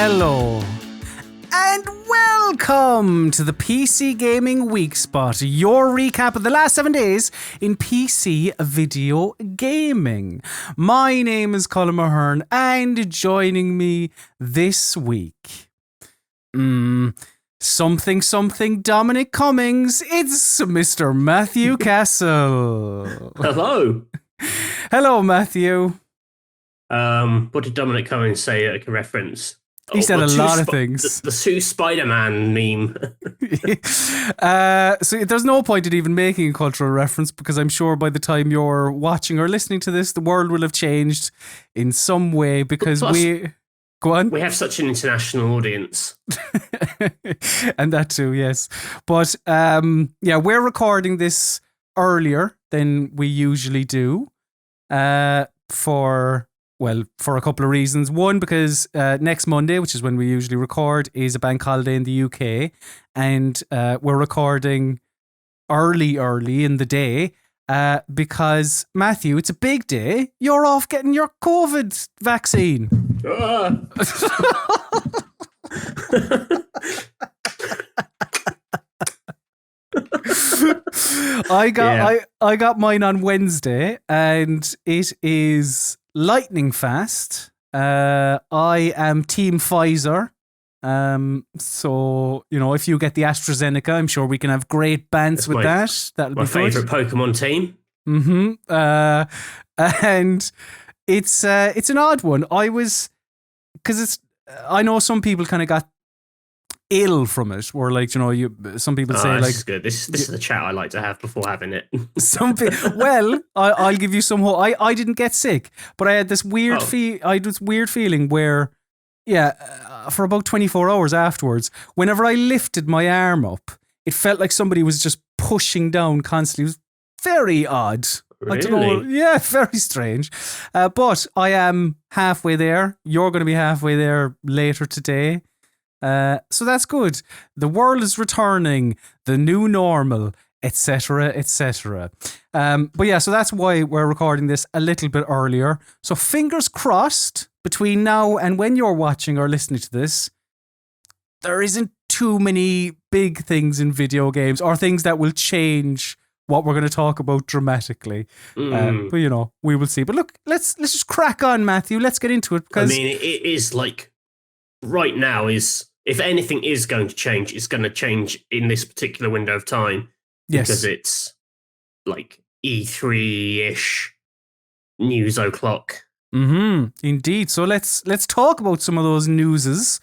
Hello, and welcome to the PC Gaming Weekspot, your recap of the last 7 days in PC video gaming. My name is Colin Mahern, and joining me this week, something Dominic Cummings, it's Mr. Matthew Castle. Hello. Hello, Matthew. What did Dominic Cummings say at a reference? He said a lot of things. The Sue Spider-Man meme. So there's no point in even making a cultural reference, because I'm sure by the time you're watching or listening to this, the world will have changed in some way, because Go on. We have such an international audience. And that too, yes. But we're recording this earlier than we usually do for a couple of reasons. One, because next Monday, which is when we usually record, is a bank holiday in the UK, and we're recording early in the day because, Matthew, it's a big day. You're off getting your COVID vaccine. I got mine on Wednesday, and it is lightning fast. I am Team Pfizer. So, if you get the AstraZeneca, I'm sure we can have great bants with that. That'll be my favourite Pokemon team. And it's an odd one. I know some people kind of got ill from it, or some people say this is good. This is the chat I like to have before having it. I'll give you some hope. I didn't get sick, but I had this weird feeling where, for about 24 hours afterwards, whenever I lifted my arm up, it felt like somebody was just pushing down constantly. It was very odd. Really? I don't know. Yeah, very strange. But I am halfway there. You're going to be halfway there later today. So that's good. The world is returning, the new normal, etc., etc. So that's why we're recording this a little bit earlier. So fingers crossed, between now and when you're watching or listening to this, there isn't too many big things in video games or things that will change what we're going to talk about dramatically. But we will see. But look, let's just crack on, Matthew. Let's get into it. Because it is right now is, if anything is going to change, it's going to change in this particular window of time. Yes. Because it's E3-ish news o'clock. Indeed. So let's talk about some of those newses.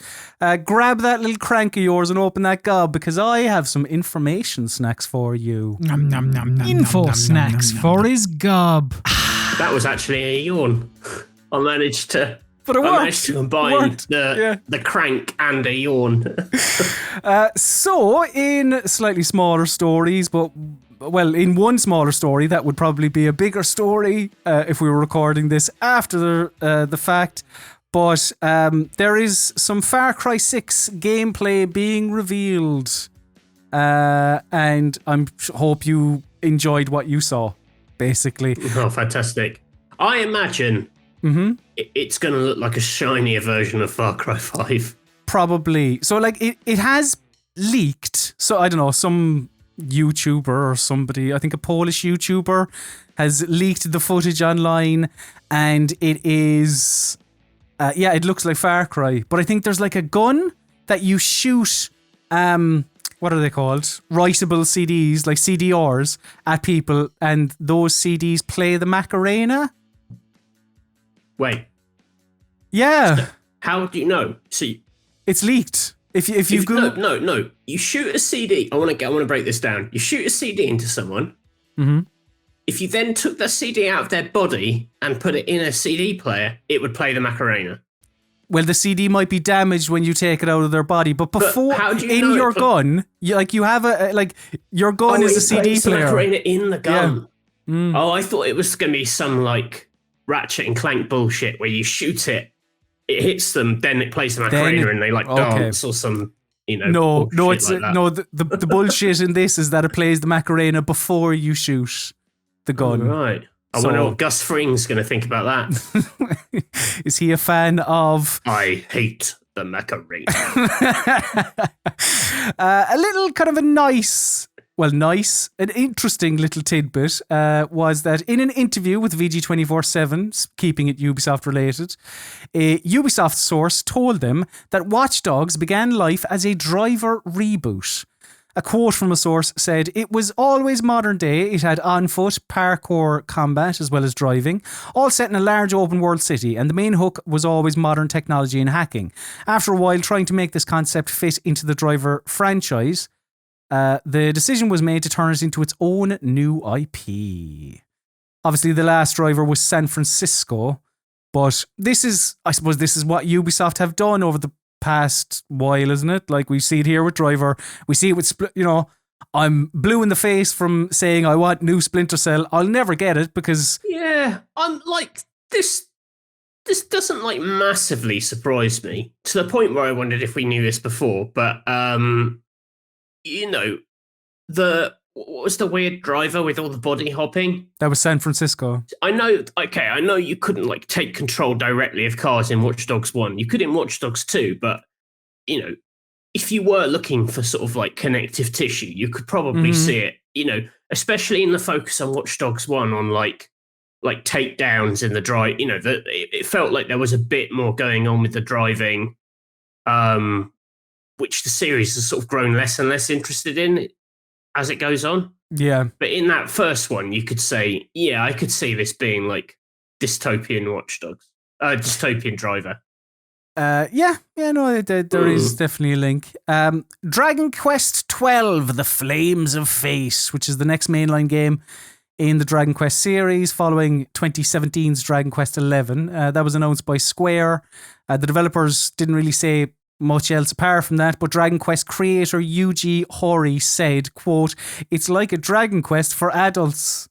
Grab that little crank of yours and open that gob, because I have some information snacks for you. Info snacks for his gob. That was actually a yawn. I managed to combine the crank and a yawn. So in slightly smaller stories, in one smaller story that would probably be a bigger story if we were recording this after the fact. But there is some Far Cry 6 gameplay being revealed. And I hope you enjoyed what you saw, basically. Oh, fantastic. I imagine it's going to look like a shinier version of Far Cry 5. Probably. So it has leaked. So I don't know, some YouTuber or somebody, I think a Polish YouTuber, has leaked the footage online, and it is it looks like Far Cry, but I think there's a gun that you shoot what are they called, writable CDs, like CDRs, at people, and those CDs play the Macarena. Wait, how do you know? See, it's leaked. If you go no, you shoot a CD. I want to break this down. You shoot a CD into someone. If you then took the CD out of their body and put it in a CD player, it would play the Macarena. Well, the CD might be damaged when you take it out of their body, but before, how do you in know your gun, you have your gun is a CD player. The Macarena in the gun. Yeah. Oh, I thought it was going to be some Ratchet and Clank bullshit where you shoot it, it hits them, then it plays the Macarena and they dance or some, No, it's the bullshit in this is that it plays the Macarena before you shoot the gun. Oh, right. I wonder what Gus Fring's going to think about that. Is he a fan of... I hate the Macarena. A little kind of a an interesting little tidbit was that in an interview with VG247, keeping it Ubisoft related, a Ubisoft source told them that Watch Dogs began life as a driver reboot. A quote from a source said, "It was always modern day. It had on-foot, parkour combat as well as driving, all set in a large open-world city, and the main hook was always modern technology and hacking. After a while, trying to make this concept fit into the driver franchise, the decision was made to turn it into its own new IP." Obviously, the last driver was San Francisco, but I suppose this is what Ubisoft have done over the past while, isn't it? Like, we see it here with Driver, we see it with I'm blue in the face from saying I want new Splinter Cell. I'll never get it because I'm like, this doesn't like massively surprise me to the point where I wondered if we knew this before, but what was the weird driver with all the body hopping? That was San Francisco. I know you couldn't like take control directly of cars in Watch Dogs 1. You could in Watch Dogs 2, but if you were looking for sort of like connective tissue, you could probably see it, especially in the focus on Watch Dogs 1 on like takedowns in the drive, it felt like there was a bit more going on with the driving, which the series has sort of grown less and less interested in as it goes on. Yeah. But in that first one, you could say, I could see this being like dystopian Watch Dogs, dystopian Driver. There is definitely a link. Dragon Quest XII, The Flames of Fate, which is the next mainline game in the Dragon Quest series following 2017's Dragon Quest XI. That was announced by Square. The developers didn't really say much else apart from that, but Dragon Quest creator Yuji Horii said, quote, "It's like a Dragon Quest for adults."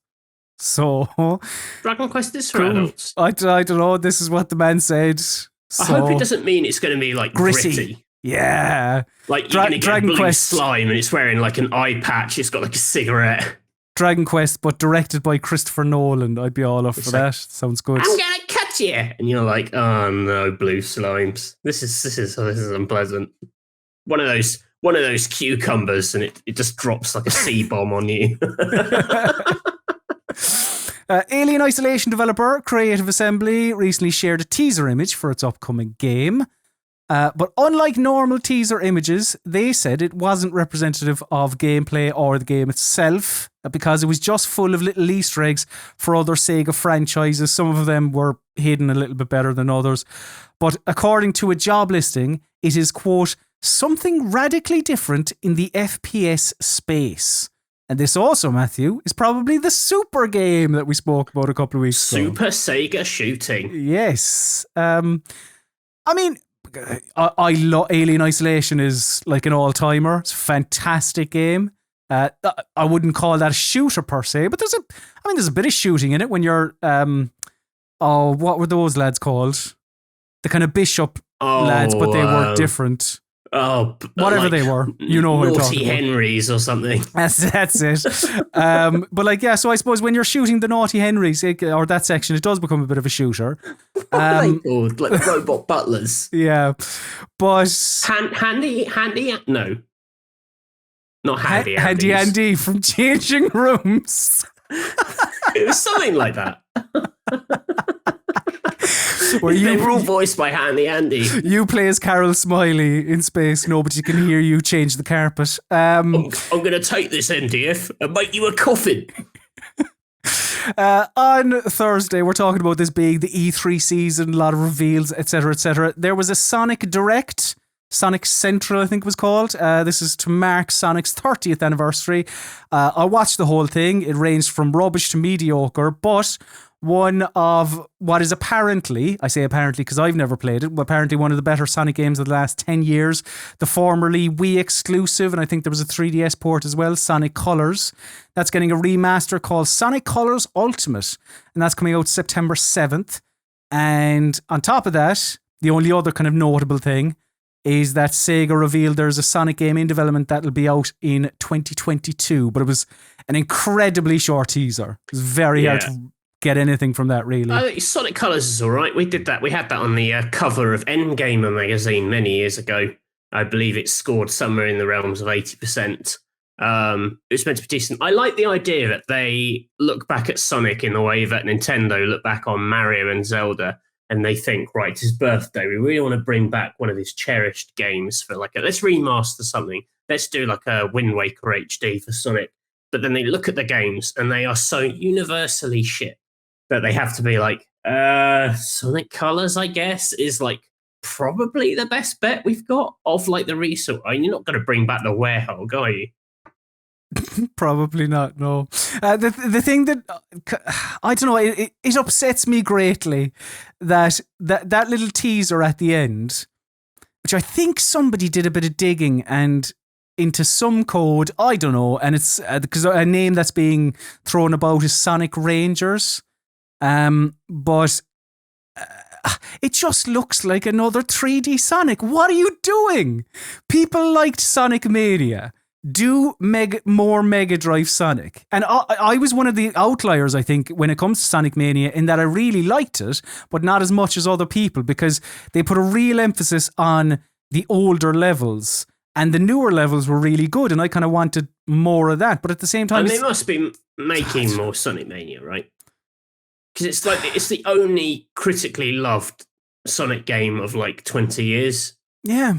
So Dragon Quest is for adults. I don't know. This is what the man said. I hope it doesn't mean it's going to be like gritty. Yeah. Like you're going to get Dragon Quest slime and it's wearing like an eye patch. It's got like a cigarette. Dragon Quest, but directed by Christopher Nolan. I'd be all up for that. Sounds good. I'm going to cut you. And you're like, oh no, blue slimes. This is unpleasant. One of those cucumbers and it just drops like a C-bomb on you. Alien Isolation developer Creative Assembly recently shared a teaser image for its upcoming game. But unlike normal teaser images, they said it wasn't representative of gameplay or the game itself because it was just full of little Easter eggs for other Sega franchises. Some of them were hidden a little bit better than others. But according to a job listing, it is, quote, "something radically different in the FPS space." And this also, Matthew, is probably the Super game that we spoke about a couple of weeks ago. Super Sega shooting. Yes. I mean, I love Alien Isolation is like an all-timer. It's a fantastic game. I wouldn't call that a shooter per se, but there's a bit of shooting in it when you're what were those lads called? The kind of Bishop lads, but they were different. Whatever they were, you know what I'm talking about. Naughty Henrys or something. That's it. So I suppose when you're shooting the Naughty Henrys or that section, it does become a bit of a shooter. Like robot butlers. Yeah, but handy. No, not handy. Handy from Changing Rooms. It was something like that. Where they were all voiced by Handy Andy. You play as Carol Smiley in space. Nobody can hear you change the carpet. I'm going to take this MDF and make you a coffin. On Thursday, we're talking about this being the E3 season, a lot of reveals, etc., etc. There was a Sonic Direct, Sonic Central, I think it was called. This is to mark Sonic's 30th anniversary. I watched the whole thing. It ranged from rubbish to mediocre, but one of what is apparently, I say apparently because I've never played it, apparently one of the better Sonic games of the last 10 years. The formerly Wii exclusive, and I think there was a 3DS port as well, Sonic Colors. That's getting a remaster called Sonic Colors Ultimate, and that's coming out September 7th. And on top of that, the only other kind of notable thing is that Sega revealed there's a Sonic game in development that'll be out in 2022, but it was an incredibly short teaser. It was very hard to get anything from that really. Sonic Colors is all right. We did that. We had that on the cover of Endgamer magazine many years ago. I believe it scored somewhere in the realms of 80%. It was meant to be decent. I like the idea that they look back at Sonic in the way that Nintendo look back on Mario and Zelda, and they think, right, it's his birthday. We really want to bring back one of his cherished games for let's remaster something. Let's do like a Wind Waker HD for Sonic. But then they look at the games and they are so universally shit that they have to be like, Sonic Colors, I guess, is like probably the best bet we've got of like the resort. I mean, you're not going to bring back the Werehog, are you? Probably not, no. The thing that, I don't know, it upsets me greatly that little teaser at the end, which I think somebody did a bit of digging and into some code, I don't know, and it's because a name that's being thrown about is Sonic Rangers, but it just looks like another 3D Sonic. What are you doing? People liked Sonic Mania. Do more Mega Drive Sonic. And I was one of the outliers, I think, when it comes to Sonic Mania, in that I really liked it, but not as much as other people, because they put a real emphasis on the older levels, and the newer levels were really good, and I kind of wanted more of that. But at the same time... And they must be making more Sonic Mania, right? Because it's the only critically loved Sonic game of like 20 years. Yeah.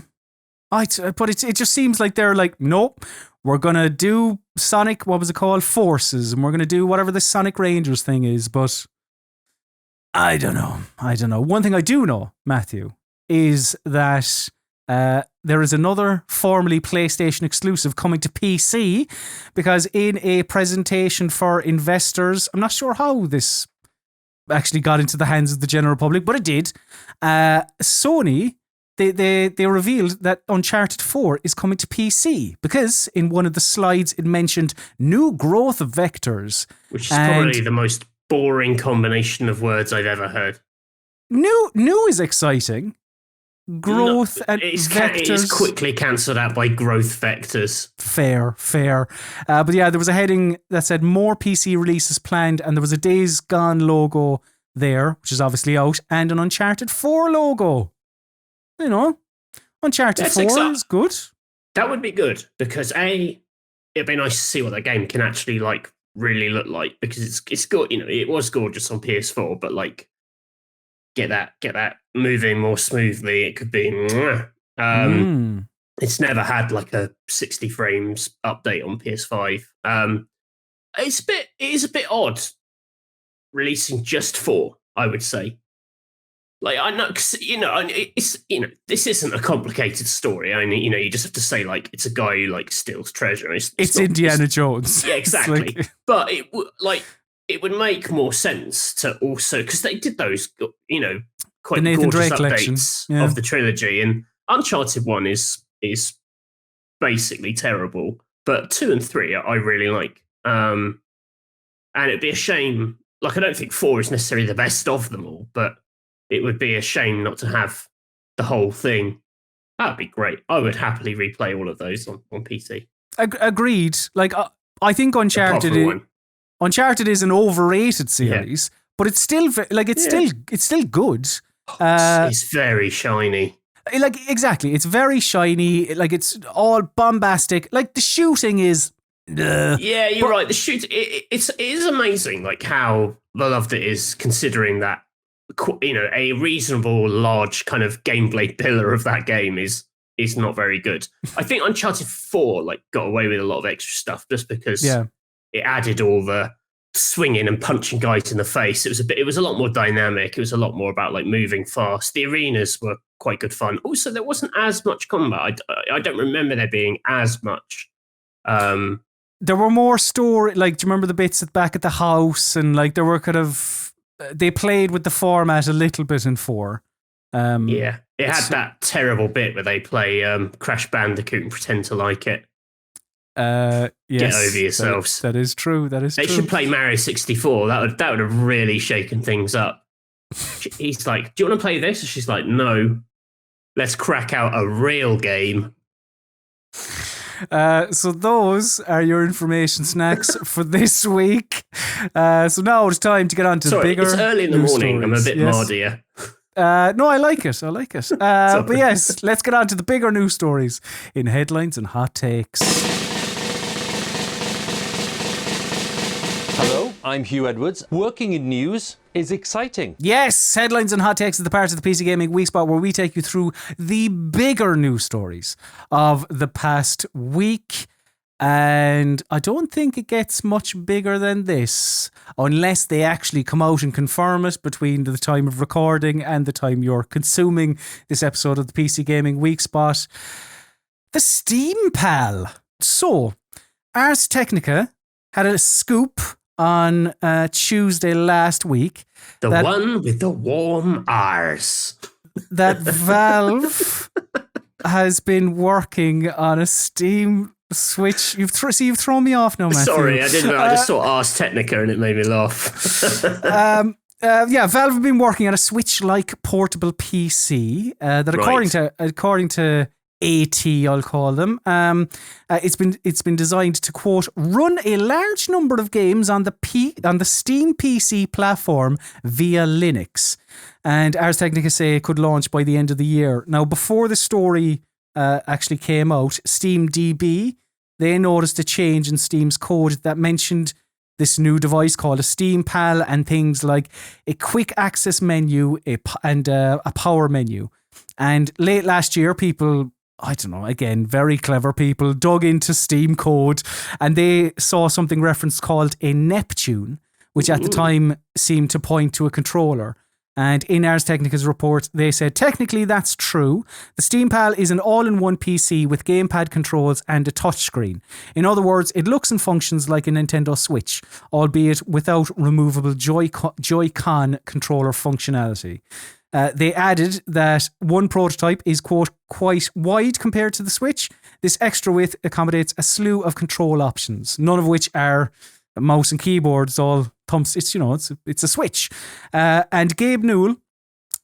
But it just seems like they're like, nope, we're going to do Sonic, what was it called? Forces, and we're going to do whatever the Sonic Rangers thing is, but I don't know. One thing I do know, Matthew, is that there is another formerly PlayStation exclusive coming to PC, because in a presentation for investors, I'm not sure how this actually got into the hands of the general public, but it did. Sony... They revealed that Uncharted 4 is coming to PC, because in one of the slides it mentioned new growth vectors. Which is probably the most boring combination of words I've ever heard. New is exciting. Growth and vectors. It is quickly cancelled out by growth vectors. Fair. But yeah, there was a heading that said more PC releases planned, and there was a Days Gone logo there, which is obviously out, and an Uncharted 4 logo. You know, Uncharted 4 is good. That would be good, because it'd be nice to see what that game can actually like really look like, because it's good. You know, it was gorgeous on PS4, but like get that moving more smoothly. It could be. It's never had like a 60 frames update on PS5. It is a bit odd releasing just 4, I would say. Like, I know, cause, this isn't a complicated story. I mean, you just have to say, like, it's a guy who, like, steals treasure. It's Indiana Jones. Yeah, exactly. But it would make more sense to also, because they did those, quite gorgeous updates of the trilogy. And Uncharted 1 is basically terrible. But 2 and 3 I really like. And it'd be a shame, like, I don't think 4 is necessarily the best of them all, but it would be a shame not to have the whole thing. That'd be great. I would happily replay all of those on PC. Agreed. Like, I think Uncharted is an overrated series, but it's still still good. It's very shiny. Like, exactly. It's very shiny. Like, it's all bombastic. Like, the shooting is... Yeah, you're right. The shoot it is amazing, like how beloved it is, considering that a reasonable large kind of gameplay pillar of that game is not very good. I think Uncharted 4 like got away with a lot of extra stuff just because it added all the swinging and punching guys in the face. It was a lot more dynamic. It was a lot more about like moving fast. The arenas were quite good fun. Also, there wasn't as much combat. I don't remember there being as much. There were more story. Like, do you remember the bits back at the house, and like there were kind of. They played with the format a little bit in 4. It had that terrible bit where they play Crash Bandicoot and pretend to like it. Yes, get over yourselves. That is true. They should play Mario 64. That would have really shaken things up. He's like, "Do you want to play this?" And she's like, "No. Let's crack out a real game." So those are your information snacks for this week. So now it's time to get on to the bigger. It's early in the morning. Stories. I'm a bit mardier. No, I like it. But yes, let's get on to the bigger news stories in headlines and hot takes. Hello, I'm Hugh Edwards. Working in news is exciting. Yes, headlines and hot takes is the part of the PC Gaming Weekspot where we take you through the bigger news stories of the past week. And I don't think it gets much bigger than this unless they actually come out and confirm it between the time of recording and the time you're consuming this episode of the PC Gaming Weekspot. The SteamPal. So, Ars Technica had a scoop on Tuesday last week. The one with the warm R's. That Valve has been working on a Steam Switch. You've thrown me off now, Matthew. Sorry, I didn't. I just saw Ars Technica and it made me laugh. Valve have been working on a Switch-like portable PC that, according to AT, I'll call them. It's been designed to, quote, run a large number of games on the Steam PC platform via Linux. And Ars Technica say it could launch by the end of the year. Now, before the story actually came out, SteamDB, they noticed a change in Steam's code that mentioned this new device called a SteamPal and things like a quick access menu and a power menu. And late last year, people, I don't know, again, very clever people, dug into Steam code and they saw something referenced called a Neptune, which at the time seemed to point to a controller. And in Ars Technica's report, they said, technically that's true. The SteamPal is an all-in-one PC with gamepad controls and a touchscreen. In other words, it looks and functions like a Nintendo Switch, albeit without removable Joy-Con controller functionality. They added that one prototype is, quote, quite wide compared to the Switch. This extra width accommodates a slew of control options, none of which are mouse and keyboards, all thumbs. It's, it's a Switch. And Gabe Newell,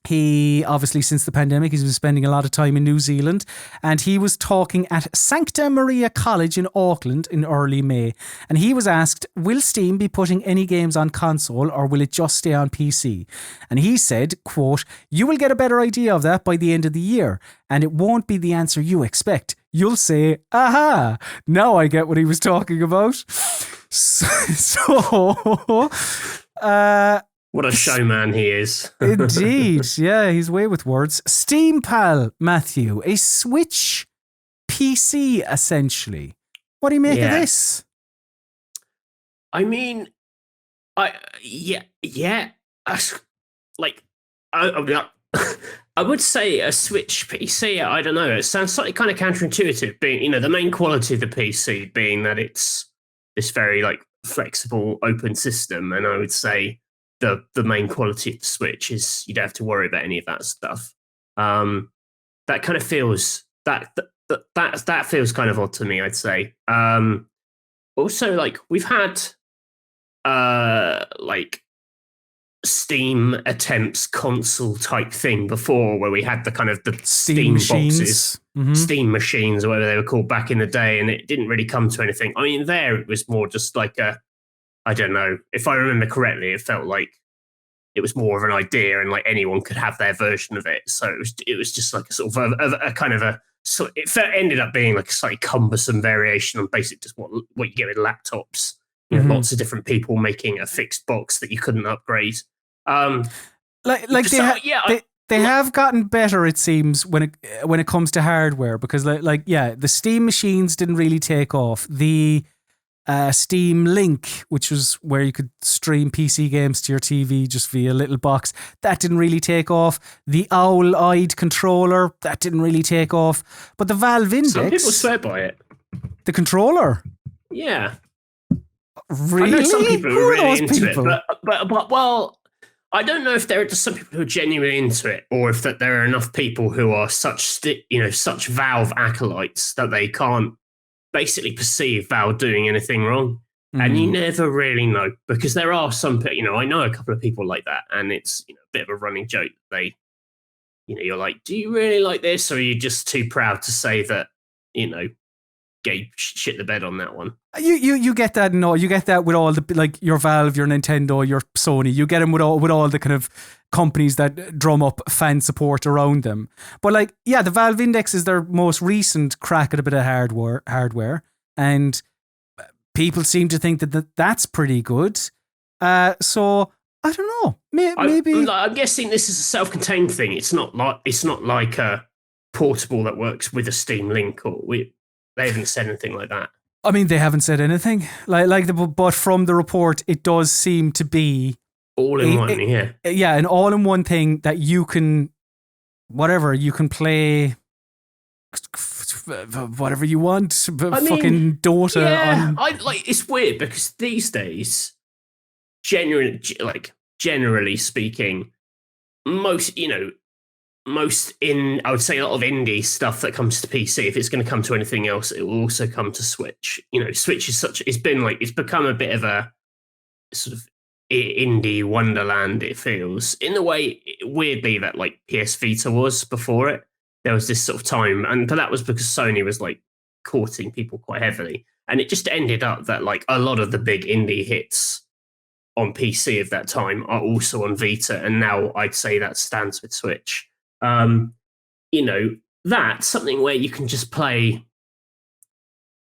he obviously, since the pandemic, he's been spending a lot of time in New Zealand, and he was talking at Sancta Maria College in Auckland in early May. And he was asked, will Steam be putting any games on console or will it just stay on PC? And he said, quote, you will get a better idea of that by the end of the year, and it won't be the answer you expect. You'll say, aha, now I get what he was talking about. What a showman he is. Indeed. Yeah, he's way with words. SteamPal, Matthew, a Switch PC, essentially. What do you make of this? I mean, I would say a Switch PC, I don't know, it sounds slightly kind of counterintuitive, being, the main quality of the PC being that it's this very, flexible, open system, and I would say the main quality of the Switch is you don't have to worry about any of that stuff. That kind of feels that feels kind of odd to me, I'd say. Also, we've had Steam attempts console type thing before, where we had the kind of the Steam boxes, Steam machines, or whatever they were called back in the day, and it didn't really come to anything. I mean, there it was more just I don't know, if I remember correctly, it felt like it was more of an idea, and anyone could have their version of it. So it was just like a sort of a kind of a. So it ended up being like a slightly cumbersome variation on basically just what you get with laptops. Lots of different people making a fixed box that you couldn't upgrade. They have gotten better, it seems, when it comes to hardware, because the Steam machines didn't really take off. The Steam Link, which was where you could stream PC games to your TV just via a little box, that didn't really take off. The owl-eyed controller, that didn't really take off. But the Valve Index... Some people swear by it. The controller? Yeah. Really? I know some people who are really into it, but well, I don't know if there are just some people who are genuinely into it, or if that there are enough people who are such Valve acolytes that they can't basically perceive Valve doing anything wrong. And you never really know, because there are some, I know a couple of people like that, and it's a bit of a running joke. They, you're like, do you really like this, or are you just too proud to say that, shit the bed on that one. You get that, no, you get that with all the, like, your Valve, your Nintendo, your Sony. You get them with all the kind of companies that drum up fan support around them. But like, yeah, the Valve Index is their most recent crack at a bit of hardware, and people seem to think that's pretty good. So I don't know. Maybe I'm guessing this is a self-contained thing. It's not like a portable that works with a Steam Link, they haven't said anything like that. I mean, they haven't said anything. But from the report, it does seem to be all in one. Yeah, an all-in-one thing that you can play whatever you want. Fucking Dota. Yeah, it's weird because these days, generally speaking, most I would say a lot of indie stuff that comes to PC, if it's going to come to anything else, it will also come to Switch. Switch is it's become a bit of a sort of indie wonderland, it feels, in the way, weirdly, that like PS Vita was before it. There was this sort of time, but that was because Sony was like courting people quite heavily, and it just ended up that like a lot of the big indie hits on PC of that time are also on Vita, and now I'd say that stands with Switch. That's something where you can just play.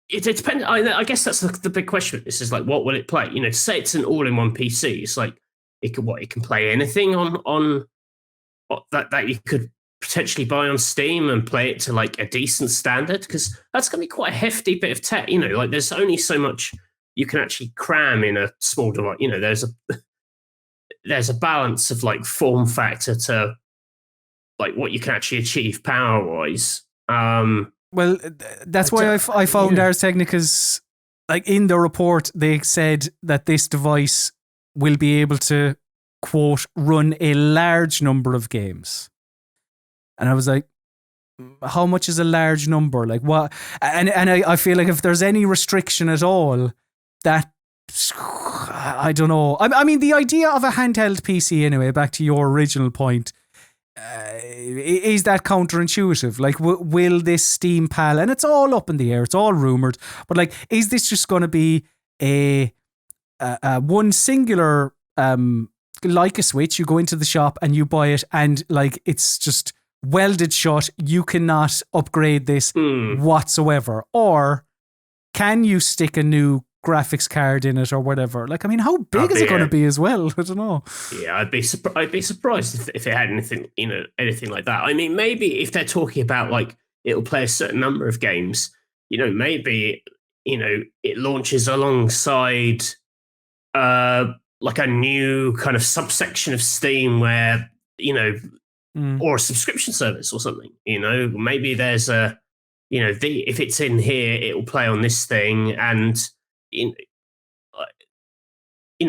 It depends. I guess that's the big question. This is like, what will it play? To say it's an all-in-one PC, it's like it can play anything on that you could potentially buy on Steam and play it to like a decent standard, because that's going to be quite a hefty bit of tech. Like there's only so much you can actually cram in a small device. There's a balance of like form factor to like what you can actually achieve power wise. Well, that's why I found Ars Technica's, like, in the report, they said that this device will be able to, quote, run a large number of games. And I was like, how much is a large number? Like, what? And I feel like if there's any restriction at all, that, I don't know. I mean, the idea of a handheld PC, anyway, back to your original point, is that counterintuitive? Like, will this SteamPal, and it's all up in the air, it's all rumored, but like, is this just going to be a one singular, like a Switch, you go into the shop and you buy it, and like, it's just welded shut, you cannot upgrade this whatsoever? Or can you stick a new graphics card in it or whatever? Like, I mean, how big is it going to be as well? I don't know. Yeah, I'd be surprised if it had anything like that. I mean, maybe if they're talking about like it'll play a certain number of games, maybe it launches alongside like a new kind of subsection of Steam where or a subscription service or something. Maybe there's a if it's in here, it will play on this thing, and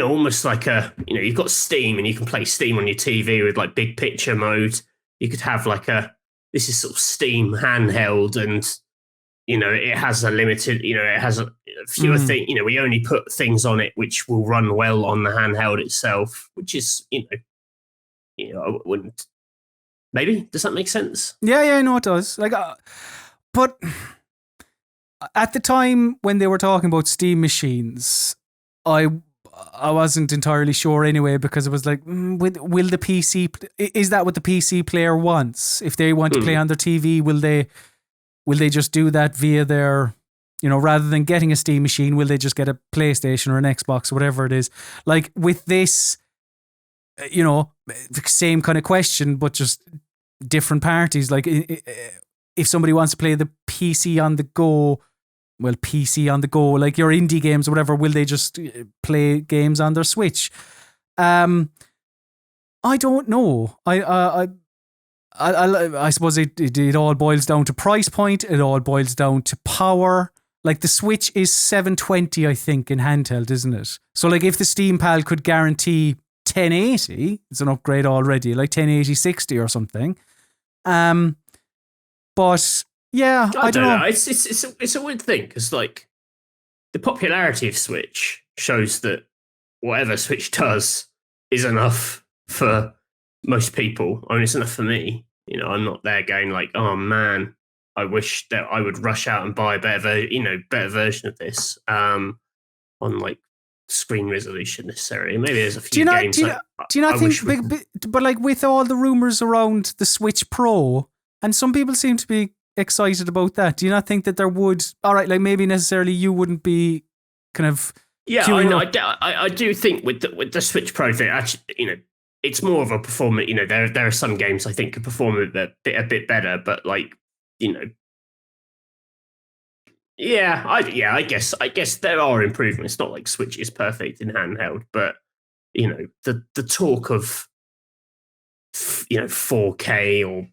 almost like you've got Steam and you can play Steam on your TV with like big picture mode. You could have like this is sort of Steam handheld, and it has a limited, it has a fewer things. We only put things on it which will run well on the handheld itself, which is I wouldn't. Maybe, does that make sense? Yeah, no, it does. Like, but at the time when they were talking about Steam machines, I wasn't entirely sure anyway, because it was like, will the PC, is that what the PC player wants? If they want to play on their TV, will they just do that via their, rather than getting a Steam machine, will they just get a PlayStation or an Xbox or whatever it is? Like with this, same kind of question, but just different parties. Like if somebody wants to play the PC on the go, like your indie games or whatever, will they just play games on their Switch? I don't know. I suppose it all boils down to price point. It all boils down to power. Like the Switch is $720, I think, in handheld, isn't it? So like if the SteamPal could guarantee 1080, it's an upgrade already, like 1080 60 or something. But yeah, I don't know. It's a weird thing, because like the popularity of Switch shows that whatever Switch does is enough for most people. I mean, it's enough for me. I'm not there going like, oh man, I wish that I would rush out and buy a better version of this on like screen resolution necessarily. Maybe there's a few games. Do you not think? But like with all the rumors around the Switch Pro, and some people seem to be excited about that. Do you not think that there would? All right, like maybe necessarily you wouldn't be kind of. Yeah, I do think with the Switch Pro thing, actually, it's more of a performance. There are some games I think could perform a bit better, but like, I guess there are improvements. It's not like Switch is perfect in handheld, but the talk of 4K or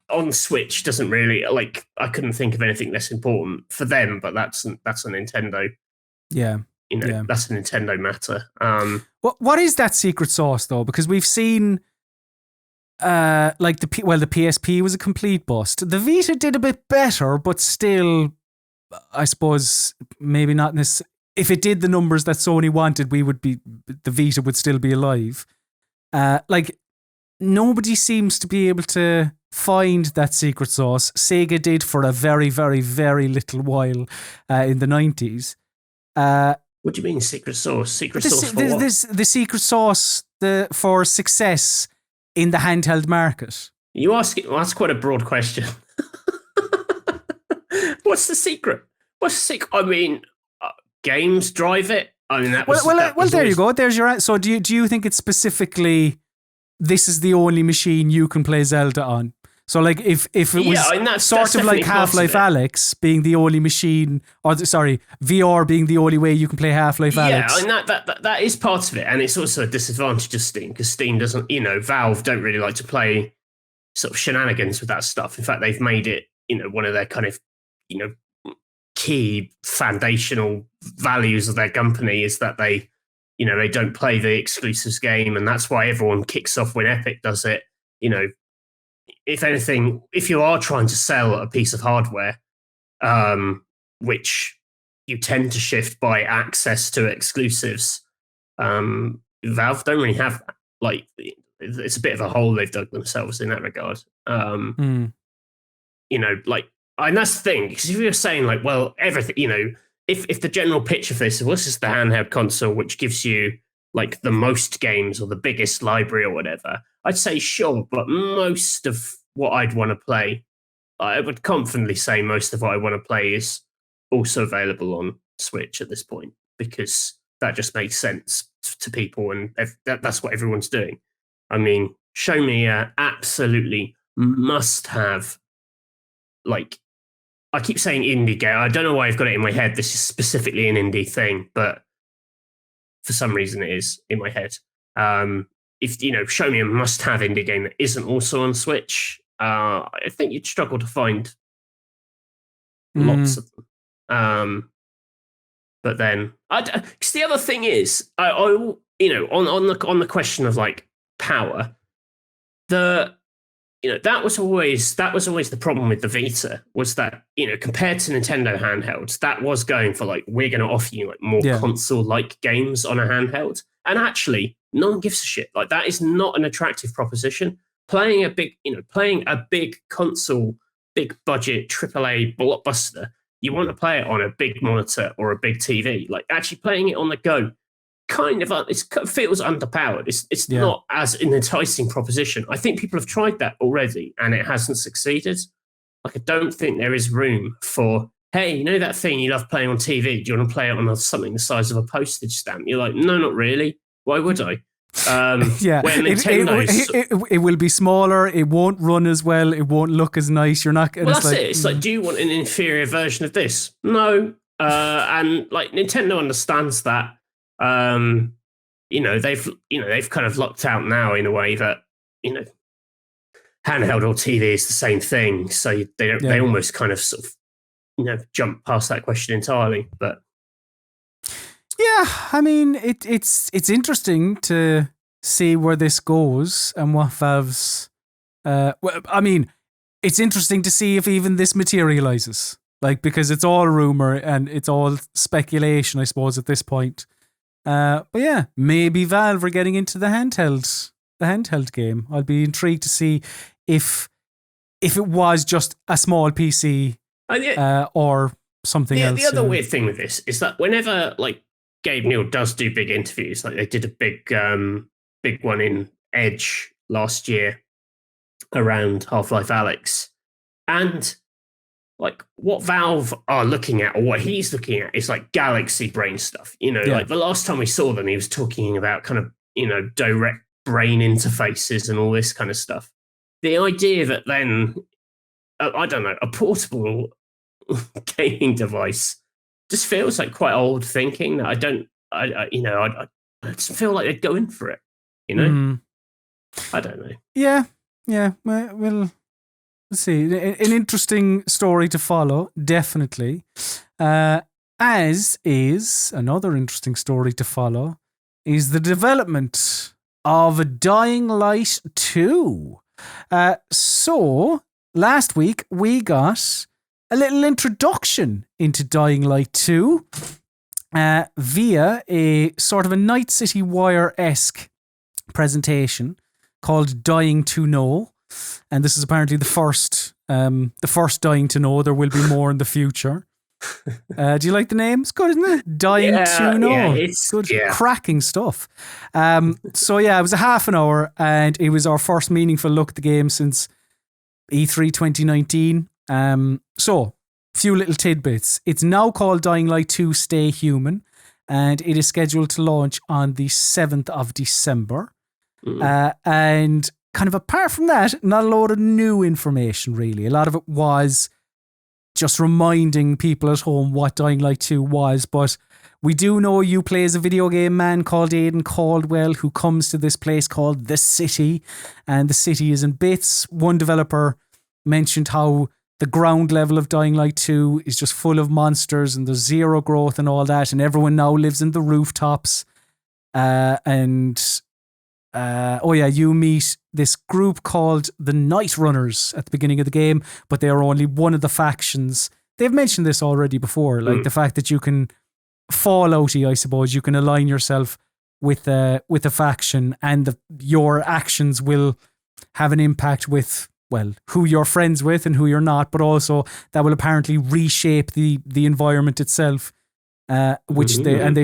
on Switch doesn't really like. I couldn't think of anything less important for them, but that's a Nintendo. Yeah, that's a Nintendo matter. What is that secret sauce though? Because we've seen. Like the PSP was a complete bust. The Vita did a bit better, but still, I suppose maybe not. If it did the numbers that Sony wanted, the Vita would still be alive. Like nobody seems to be able to find that secret sauce. Sega did for a very, very, very little while in the 90s. What do you mean secret sauce? Secret sauce for what? The secret sauce for success in the handheld market. You ask quite a broad question. What's the secret? I mean, games drive it. I mean, that was there you go. There's your answer. So do you think it's specifically this is the only machine you can play Zelda on? So like if it was sort of like Half-Life Alyx being the only machine, or sorry, VR being the only way you can play Half-Life Alyx. Yeah, I mean that is part of it, and it's also a disadvantage of Steam because Steam doesn't, Valve don't really like to play sort of shenanigans with that stuff. In fact, they've made it, one of their kind of, key foundational values of their company is that they don't play the exclusives game, and that's why everyone kicks off when Epic does it. If anything, if you are trying to sell a piece of hardware, which you tend to shift by access to exclusives, Valve don't really have that. Like, it's a bit of a hole they've dug themselves in that regard. And that's the thing, because if you're saying like, well, everything, if the general pitch of this is the handheld console which gives you like the most games or the biggest library or whatever, I'd say sure, but most of what I'd want to play, I would confidently say most of what I want to play is also available on Switch at this point, because that just makes sense to people, and that's what everyone's doing. I mean, show me a absolutely must-have, like, I keep saying indie game. I don't know why I've got it in my head. This is specifically an indie thing, but for some reason it is in my head. Show me a must-have indie game that isn't also on Switch, I think you'd struggle to find lots of them. But then, because the other thing is, on the question of like power, that was always the problem with the Vita, was that, compared to Nintendo handhelds, that was going for like, we're going to offer you like more console-like games on a handheld. And actually, no one gives a shit. Like, that is not an attractive proposition. Playing a big console, big budget AAA blockbuster, you want to play it on a big monitor or a big TV. Like, actually playing it on the go, kind of feels underpowered. It's not as an enticing proposition. I think people have tried that already and it hasn't succeeded. Like, I don't think there is room for, hey, that thing you love playing on TV? Do you want to play it on something the size of a postage stamp? You're like, no, not really. Why would I? It will be smaller. It won't run as well. It won't look as nice. You're not. Well, that's it. It's like, do you want an inferior version of this? No. And like, Nintendo understands that. They've kind of locked out now in a way that, handheld or TV is the same thing. So they almost kind of sort of, jump past that question entirely. But yeah, I mean, it's interesting to see where this goes and what Valve's. It's interesting to see if even this materializes. Like, because it's all rumor and it's all speculation, I suppose, at this point. But yeah, maybe Valve are getting into the handheld game. I'll be intrigued to see if if it was just a small PC or something else. The other weird thing with this is that whenever like Gabe Newell does do big interviews, like they did a big one in Edge last year around Half-Life Alyx, and like what Valve are looking at or what he's looking at is like galaxy brain stuff. Like the last time we saw them, he was talking about kind of, direct brain interfaces and all this kind of stuff. The idea that then, I don't know, a portable gaming device just feels like quite old thinking. I just feel like they're going for it, I don't know. Yeah. Well, let's see. An interesting story to follow, definitely. As is another interesting story to follow is the development of Dying Light 2. So last week we got a little introduction into Dying Light 2 via a sort of a Night City Wire-esque presentation called Dying to Know. And this is apparently the first Dying to Know. There will be more in the future. Do you like the name? It's good, isn't it? Dying to Know. Yeah, it's good, cracking stuff. So yeah, it was a half an hour, and it was our first meaningful look at the game since E3 2019. So, few little tidbits. It's now called Dying Light 2 Stay Human, and it is scheduled to launch on the 7th of December. And kind of apart from that, not a lot of new information, really. A lot of it was just reminding people at home what Dying Light 2 was, but we do know you play as a video game man called Aidan Caldwell who comes to this place called The City, and the city is in bits. One developer mentioned how the ground level of Dying Light 2 is just full of monsters and there's zero growth and all that, and everyone now lives in the rooftops. You meet this group called the Night Runners at the beginning of the game, but they are only one of the factions. They've mentioned this already before, like the fact that you can Fallouty, I suppose, you can align yourself with a faction, and your actions will have an impact with, well, who you're friends with and who you're not, but also that will apparently reshape the environment itself, they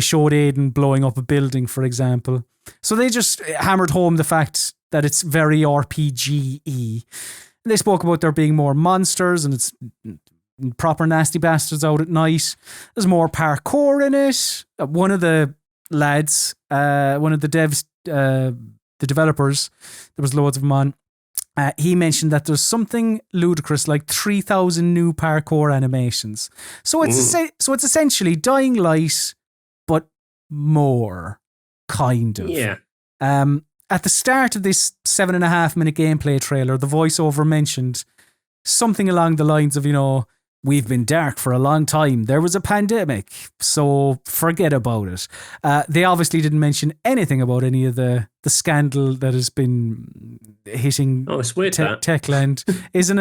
showed Aiden blowing up a building, for example. So they just hammered home the fact that it's very RPG-y. They spoke about there being more monsters and it's proper nasty bastards out at night. There's more parkour in it. One of the lads, one of the devs, the developers, there was loads of them on, he mentioned that there's something ludicrous like 3,000 new parkour animations. So it's essentially Dying Light, but more, kind of. Yeah. At the start of this 7.5 minute gameplay trailer, the voiceover mentioned something along the lines of, we've been dark for a long time. There was a pandemic, so forget about it. They obviously didn't mention anything about any of the scandal that has been hitting Techland, isn't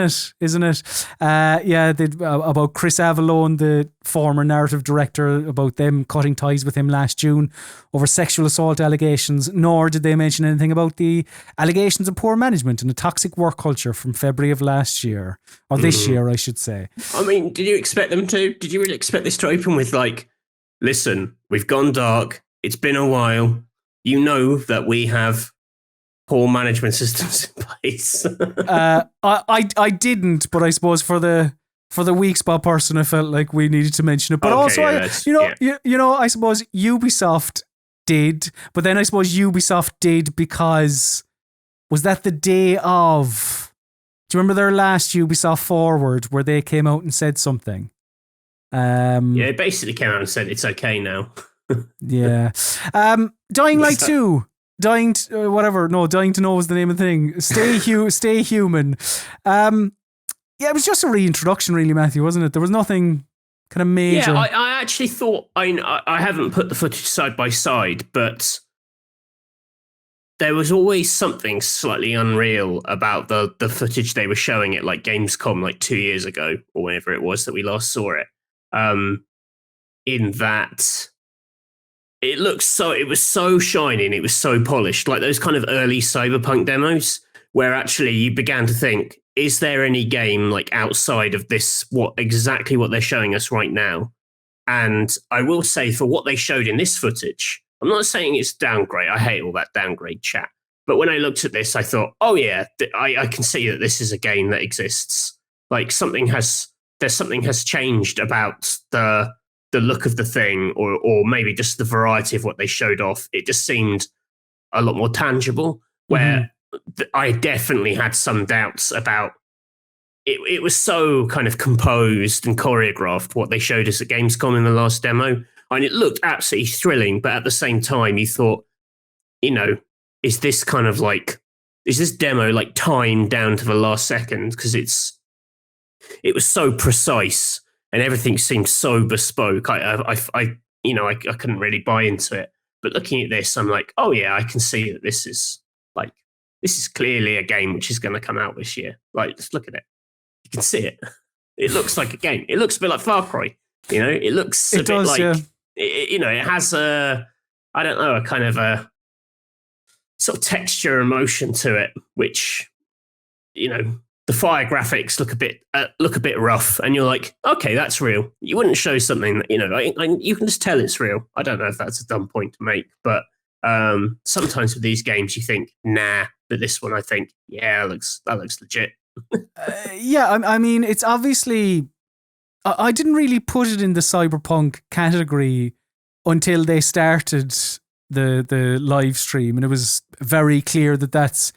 it? About Chris Avallone, the former narrative director, about them cutting ties with him last June over sexual assault allegations, nor did they mention anything about the allegations of poor management and a toxic work culture from February of last year, or this year, I should say. I mean, did you expect them to? Did you really expect this to open with like, listen, we've gone dark, it's been a while, you know that we have poor management systems in place? I didn't, but I suppose for the Weekspot person, I felt like we needed to mention it. But I suppose Ubisoft did, but then I suppose Ubisoft did because, was that the day of? Do you remember their last Ubisoft Forward where they came out and said something? It basically came out and said it's okay now. Yeah. Dying Light 2. Dying to Know was the name of the thing. Stay Human. It was just a reintroduction, really, Matthew, wasn't it? There was nothing kind of major. Yeah, I actually thought, I haven't put the footage side by side, but there was always something slightly unreal about the footage they were showing at like Gamescom like 2 years ago, or whenever it was that we last saw it. In that it was so shiny and it was so polished, like those kind of early Cyberpunk demos, where actually you began to think, is there any game like outside of this, exactly what they're showing us right now? And I will say, for what they showed in this footage, I'm not saying it's downgrade. I hate all that downgrade chat. But when I looked at this, I thought, oh yeah, I can see that this is a game that exists. Like something has changed about the look of the thing, or maybe just the variety of what they showed off. It just seemed a lot more tangible, where I definitely had some doubts about it. It was so kind of composed and choreographed, what they showed us at Gamescom in the last demo. And it looked absolutely thrilling, but at the same time, you thought, is this demo like timed down to the last second? Because it was so precise and everything seemed so bespoke. I couldn't really buy into it. But looking at this, I'm like, oh yeah, I can see that this is clearly a game which is going to come out this year. Like, just look at it. You can see it. It looks like a game. It looks a bit like Far Cry. It looks a bit like, yeah. It has a kind of a sort of texture and motion to it, which, the fire graphics look a bit rough, and you're like, okay, that's real. You wouldn't show something that, you can just tell it's real. I don't know if that's a dumb point to make, but sometimes with these games you think, nah, but this one I think, yeah, that looks legit. Yeah, I mean, it's obviously, I didn't really put it in the cyberpunk category until they started the live stream, and it was very clear that that's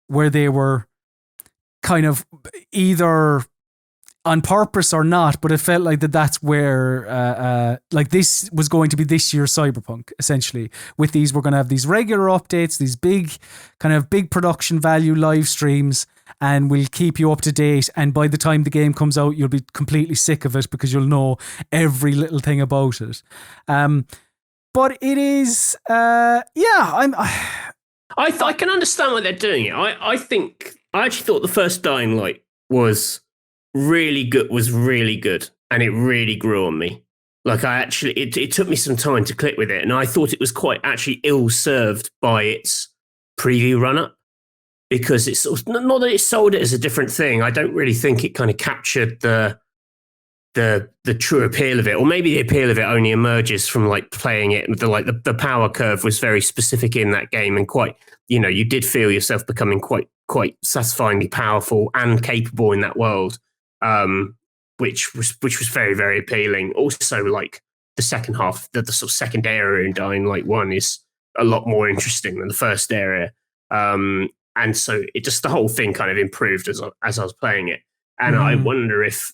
where they were kind of either on purpose or not, but it felt like that's where like this was going to be this year's cyberpunk, essentially. With these, we're going to have these regular updates, these big production value live streams, and we'll keep you up to date, and by the time the game comes out, you'll be completely sick of it because you'll know every little thing about it. But it is I can understand why they're doing it. I actually thought the first Dying Light was really good, and it really grew on me. Like, it took me some time to click with it, and I thought it was quite actually ill-served by its preview run-up, because it's sort of, not that it sold it as a different thing. I don't really think it kind of captured the true appeal of it, or maybe the appeal of it only emerges from like playing it. The power curve was very specific in that game, and quite, you did feel yourself becoming quite satisfyingly powerful and capable in that world, which was very, very appealing. Also, like the second half, the sort of second area in Dying Light 1 is a lot more interesting than the first area, and so it just, the whole thing kind of improved as I was playing it. And I wonder if,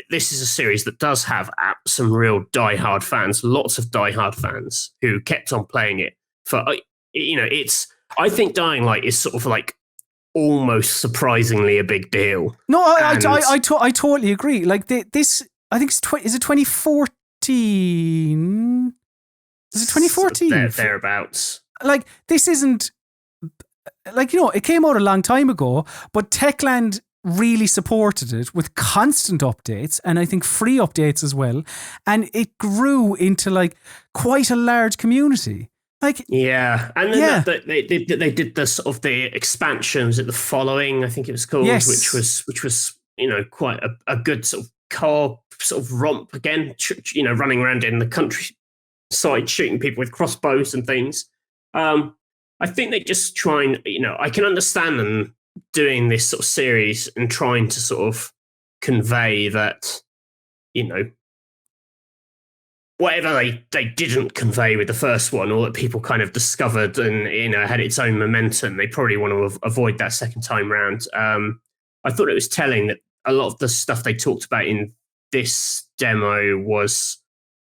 this is a series that does have some real diehard fans, lots of diehard fans who kept on playing it for, I think Dying Light is sort of like almost surprisingly a big deal. No, I totally agree. Like this, I think is it 2014? Is it 2014? Thereabouts. Like, this isn't, like, it came out a long time ago, but Techland really supported it with constant updates, and I think free updates as well, and it grew into like quite a large community. Like, yeah, and then they did the sort of the expansions at the following, I think it was called, yes, which was quite a good sort of car sort of romp again, running around in the countryside shooting people with crossbows and things. I think they just try and, I can understand them doing this sort of series and trying to sort of convey that, whatever they didn't convey with the first one, or that people kind of discovered and, had its own momentum, they probably want to avoid that second time round. I thought it was telling that a lot of the stuff they talked about in this demo was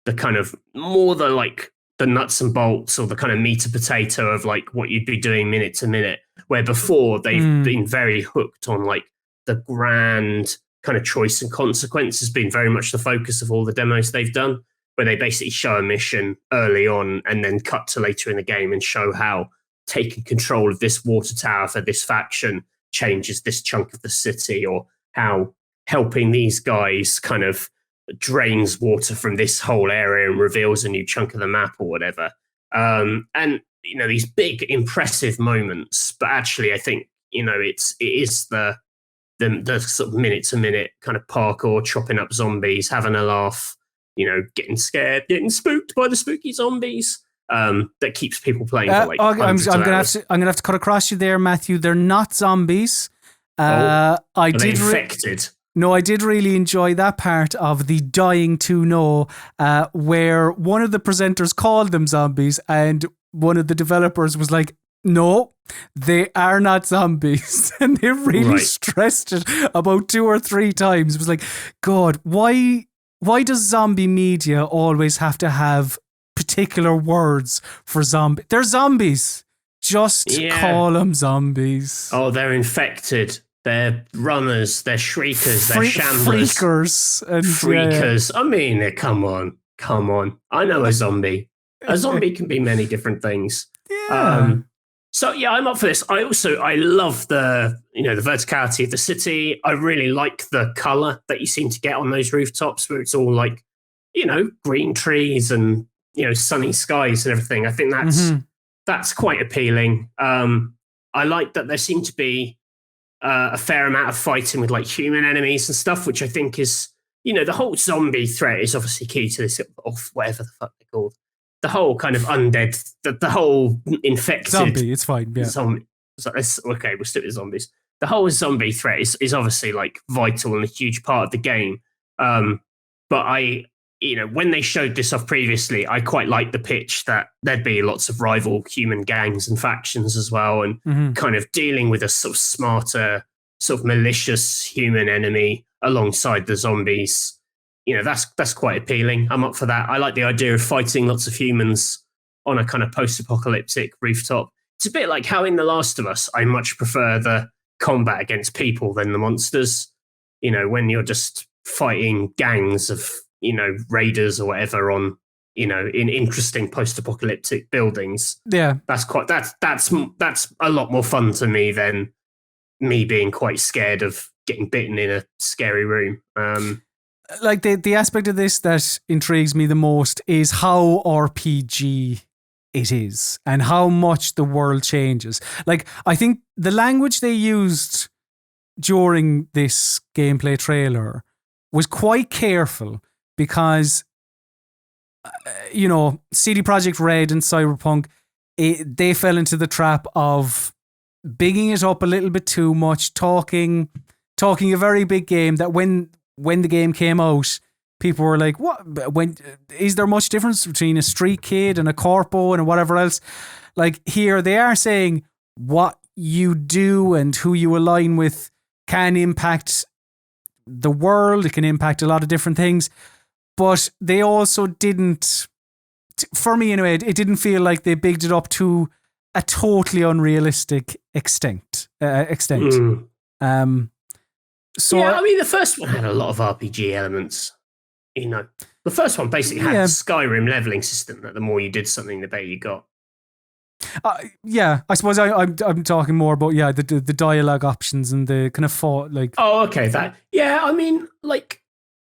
the kind of more the nuts and bolts, or the kind of meat and potato of like what you'd be doing minute to minute, where before they've been very hooked on like the grand kind of choice and consequence has been very much the focus of all the demos they've done, where they basically show a mission early on and then cut to later in the game and show how taking control of this water tower for this faction changes this chunk of the city, or how helping these guys kind of drains water from this whole area and reveals a new chunk of the map or whatever. And, these big, impressive moments. But actually, I think, it is the the sort of minute to minute kind of parkour, chopping up zombies, having a laugh, getting scared, getting spooked by the spooky zombies. That keeps people playing for like I'm gonna have to cut across you there, Matthew. They're not zombies. Are they infected? No, I did really enjoy that part of the dying to know, where one of the presenters called them zombies, and one of the developers was like, "No, they are not zombies," and they really stressed it about 2 or 3 times. It was like, God, why does zombie media always have to have particular words for zombie? They're zombies. Just call them zombies. Oh, they're infected. They're runners. They're shriekers. They're shamblers. Freakers. I mean, come on. I know a zombie. A zombie can be many different things. Yeah. So yeah, I'm up for this. I love the verticality of the city. I really like the color that you seem to get on those rooftops, where it's all like, green trees and sunny skies and everything. I think that's quite appealing. I like that there seem to be a fair amount of fighting with like human enemies and stuff, which I think is, the whole zombie threat is obviously key to this, or whatever the fuck they're called. The whole kind of undead, the whole infected zombie. It's fine. Yeah. Zombie. Okay, we'll stick with zombies. The whole zombie threat is obviously like vital and a huge part of the game. But when they showed this off previously, I quite liked the pitch that there'd be lots of rival human gangs and factions as well, and kind of dealing with a sort of smarter, sort of malicious human enemy alongside the zombies. That's quite appealing. I'm up for that. I like the idea of fighting lots of humans on a kind of post-apocalyptic rooftop. It's a bit like how in The Last of Us, I much prefer the combat against people than the monsters. When you're just fighting gangs of, raiders or whatever on, in interesting post-apocalyptic buildings. Yeah. That's a lot more fun to me than me being quite scared of getting bitten in a scary room. Like the aspect of this that intrigues me the most is how RPG it is and how much the world changes. Like, I think the language they used during this gameplay trailer was quite careful because, CD Projekt Red and Cyberpunk, they fell into the trap of bigging it up a little bit too much, talking a very big game that when the game came out, people were like, "What? Is there much difference between a street kid and a corpo and whatever else?" Like, here they are saying what you do and who you align with can impact the world. It can impact a lot of different things, but they also didn't. For me, anyway, it didn't feel like they bigged it up to a totally unrealistic extent. So yeah, I mean, the first one had a lot of RPG elements. The first one basically had the Skyrim leveling system that the more you did something, the better you got. Yeah, I suppose I'm talking more about the dialogue options and the kind of thought like. Oh, okay, that I mean, like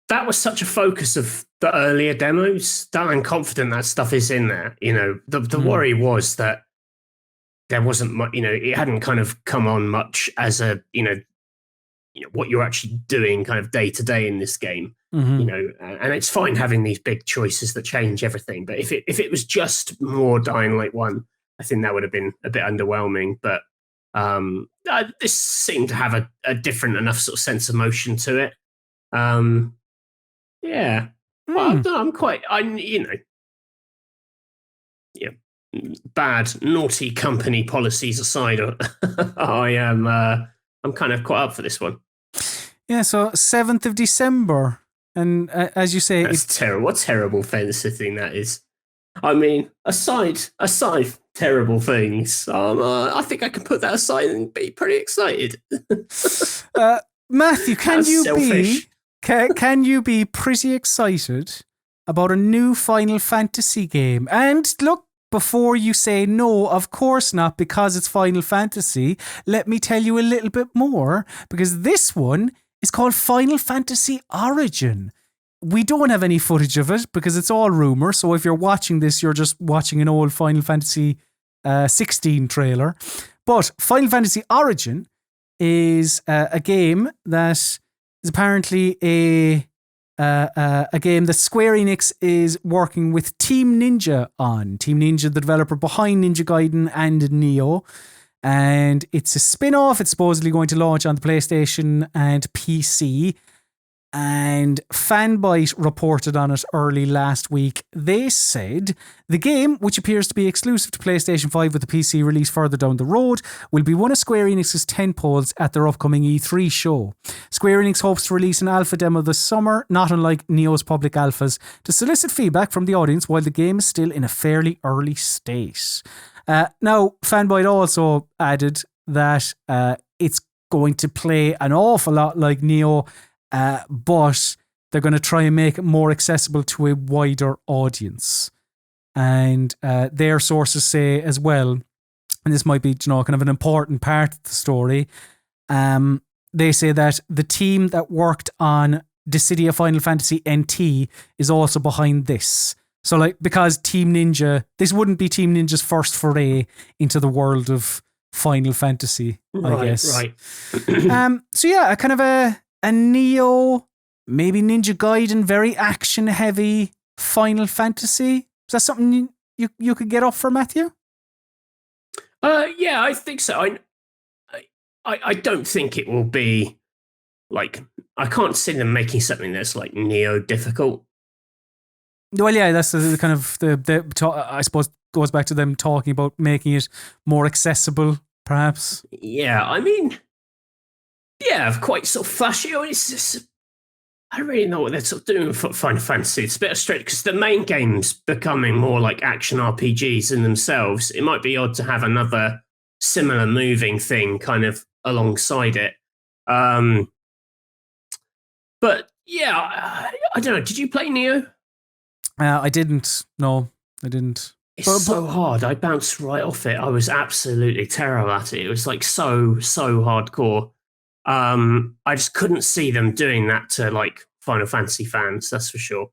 that was such a focus of the earlier demos that I'm confident that stuff is in there. The worry was that there wasn't much. It hadn't kind of come on much as a what you're actually doing kind of day to day in this game, and it's fine having these big choices that change everything. But if it was just more Dying Light 1, I think that would have been a bit underwhelming. But this seemed to have a different enough sort of sense of motion to it. Yeah. Well, bad, naughty company policies aside, I'm kind of quite up for this one. Yeah, so 7th of December. And as you say... That's terrible. What terrible fantasy thing that is. I mean, aside terrible things, I think I can put that aside and be pretty excited. Matthew, can you be pretty excited about a new Final Fantasy game? And look, before you say no, of course not, because it's Final Fantasy, let me tell you a little bit more, because this one is called Final Fantasy Origin. We don't have any footage of it because it's all rumor, so if you're watching this, you're just watching an old Final Fantasy 16 trailer. But Final Fantasy Origin is a game that is apparently a game that Square Enix is working with Team Ninja on. Team Ninja, the developer behind Ninja Gaiden and Nioh. And it's a spin-off. It's supposedly going to launch on the PlayStation and PC. And Fanbyte reported on it early last week. They said the game, which appears to be exclusive to PlayStation 5 with the PC release further down the road, will be one of Square Enix's tentpoles at their upcoming E3 show. Square Enix hopes to release an alpha demo this summer, not unlike Neo's public alphas, to solicit feedback from the audience while the game is still in a fairly early state. Now, Fanbyte also added that it's going to play an awful lot like Nioh, but they're going to try and make it more accessible to a wider audience. And their sources say as well, and this might be, kind of an important part of the story, they say that the team that worked on Dissidia Final Fantasy NT is also behind this. So, because Team Ninja, this wouldn't be Team Ninja's first foray into the world of Final Fantasy, I guess. Right. So yeah, a kind of a Nioh, maybe Ninja Gaiden, very action heavy Final Fantasy. Is that something you could get up for, Matthew? Yeah, I think so. I don't think it will be I can't see them making something that's like Nioh difficult. Well, yeah, that's the kind of I suppose goes back to them talking about making it more accessible, perhaps. Yeah, I mean, yeah, quite sort of flashy. It's just, I don't really know what they're sort of doing for Final Fantasy. It's a bit straight because the main game's becoming more like action RPGs in themselves. It might be odd to have another similar moving thing kind of alongside it. But yeah, I don't know. Did you play Nioh? I didn't. No, I didn't. It's so hard. I bounced right off it. I was absolutely terrible at it. It was so hardcore. I just couldn't see them doing that to Final Fantasy fans, that's for sure.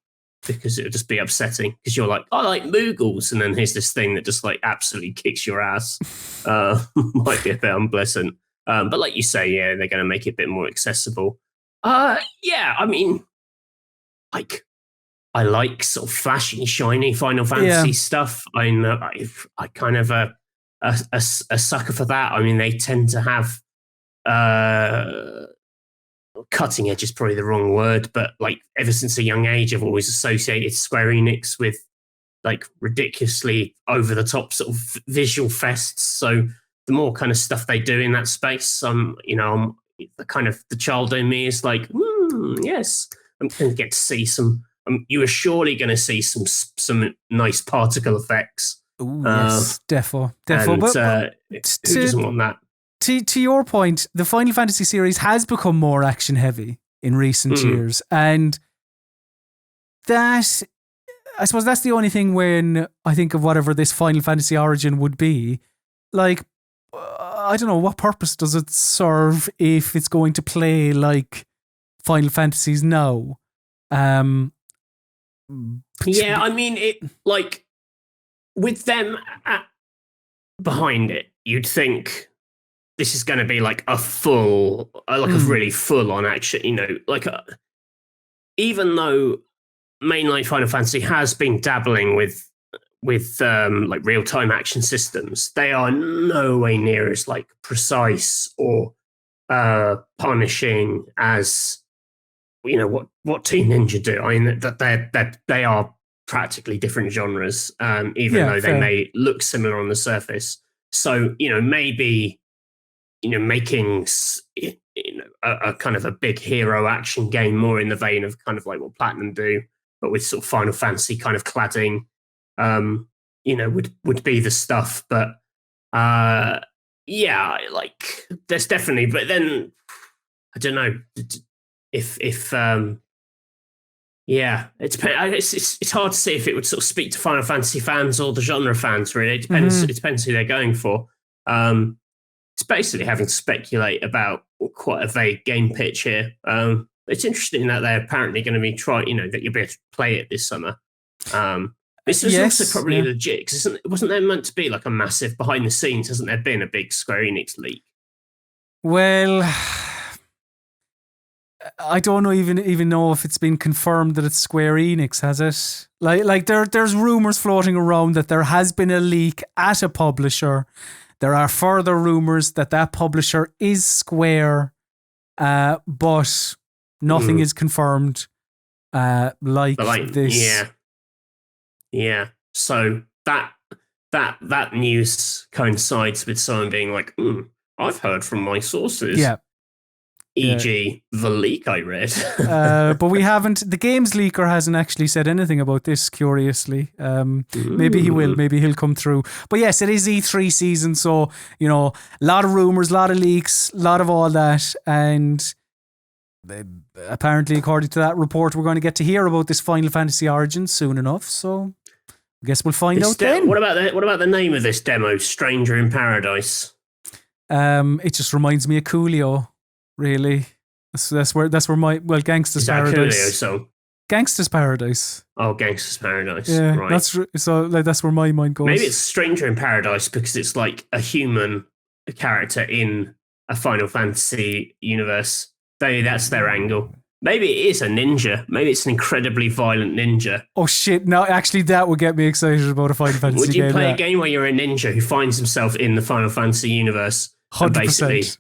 Because it would just be upsetting. Because you're like, I like Moogles, and then here's this thing that just absolutely kicks your ass. Might be a bit unpleasant. But like you say, yeah, they're going to make it a bit more accessible. Yeah, I mean, I like sort of flashy, shiny Final Fantasy stuff. I kind of a sucker for that. I mean, they tend to have cutting edge is probably the wrong word, but ever since a young age, I've always associated Square Enix with ridiculously over the top sort of visual fests. So the more kind of stuff they do in that space, I'm the kind of the child in me is yes, I'm going to get to see some. You are surely going to see some nice particle effects. Oh yes, defo. And, who doesn't want that? To your point, the Final Fantasy series has become more action heavy in recent years, and that, I suppose, that's the only thing when I think of whatever this Final Fantasy origin would be. I don't know, what purpose does it serve if it's going to play like Final Fantasies now? Yeah, I mean, it with them behind it, you'd think this is going to be a full, a really full on action. Even though mainline Final Fantasy has been dabbling with real time action systems, they are no way near as precise or punishing as what Team Ninja do. I mean, that they are practically different genres, even though they may look similar on the surface. So maybe making a kind of a big hero action game more in the vein of kind of what Platinum do, but with sort of Final Fantasy kind of cladding, would be the stuff. But yeah, there's definitely. But then I don't know if yeah, it's hard to see if it would sort of speak to Final Fantasy fans or the genre fans. Really, it depends. It depends who they're going for. It's basically having to speculate about quite a vague game pitch here. It's interesting that they're apparently going to be trying. That you'll be able to play it this summer. This is also probably legit because wasn't there meant to be a massive behind the scenes? Hasn't there been a big Square Enix leak? Well, I don't even know if it's been confirmed that it's Square Enix, has it? There's rumors floating around that there has been a leak at a publisher. There are further rumors that publisher is Square, but nothing is confirmed. This. Yeah. So that news coincides with someone being like, I've heard from my sources. Yeah. E.g., the leak I read. But we haven't. The games leaker hasn't actually said anything about this, curiously. Maybe he will. Maybe he'll come through. But yes, it is E3 season. So, a lot of rumors, a lot of leaks, a lot of all that. And apparently, according to that report, we're going to get to hear about this Final Fantasy Origins soon enough. So I guess we'll find out then. What about the name of this demo, Stranger in Paradise? It just reminds me of Coolio. Really, that's where my Gangsta's Paradise. Coolio song? Gangsta's Paradise. Oh, Gangsta's Paradise. Yeah, right. That's where my mind goes. Maybe it's Stranger in Paradise because it's like a human character in a Final Fantasy universe. Maybe that's their angle. Maybe it is a ninja. Maybe it's an incredibly violent ninja. Oh shit! No, actually, that would get me excited about a Final Fantasy game. Would you play a game where you're a ninja who finds himself in the Final Fantasy universe? 100%.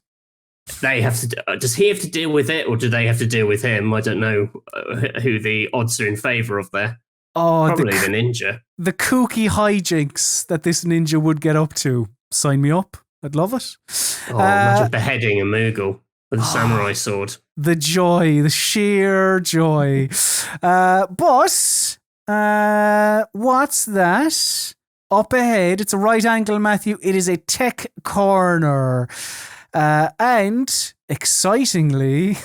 They have to. Does he have to deal with it, or do they have to deal with him? I don't know who the odds are in favor of there. Oh, probably the ninja. The kooky hijinks that this ninja would get up to. Sign me up. I'd love it. Oh, imagine beheading a Moogle with a samurai sword. The joy, the sheer joy. But what's that? Up ahead, it's a right angle, Matthew. It is a tech corner. And excitingly,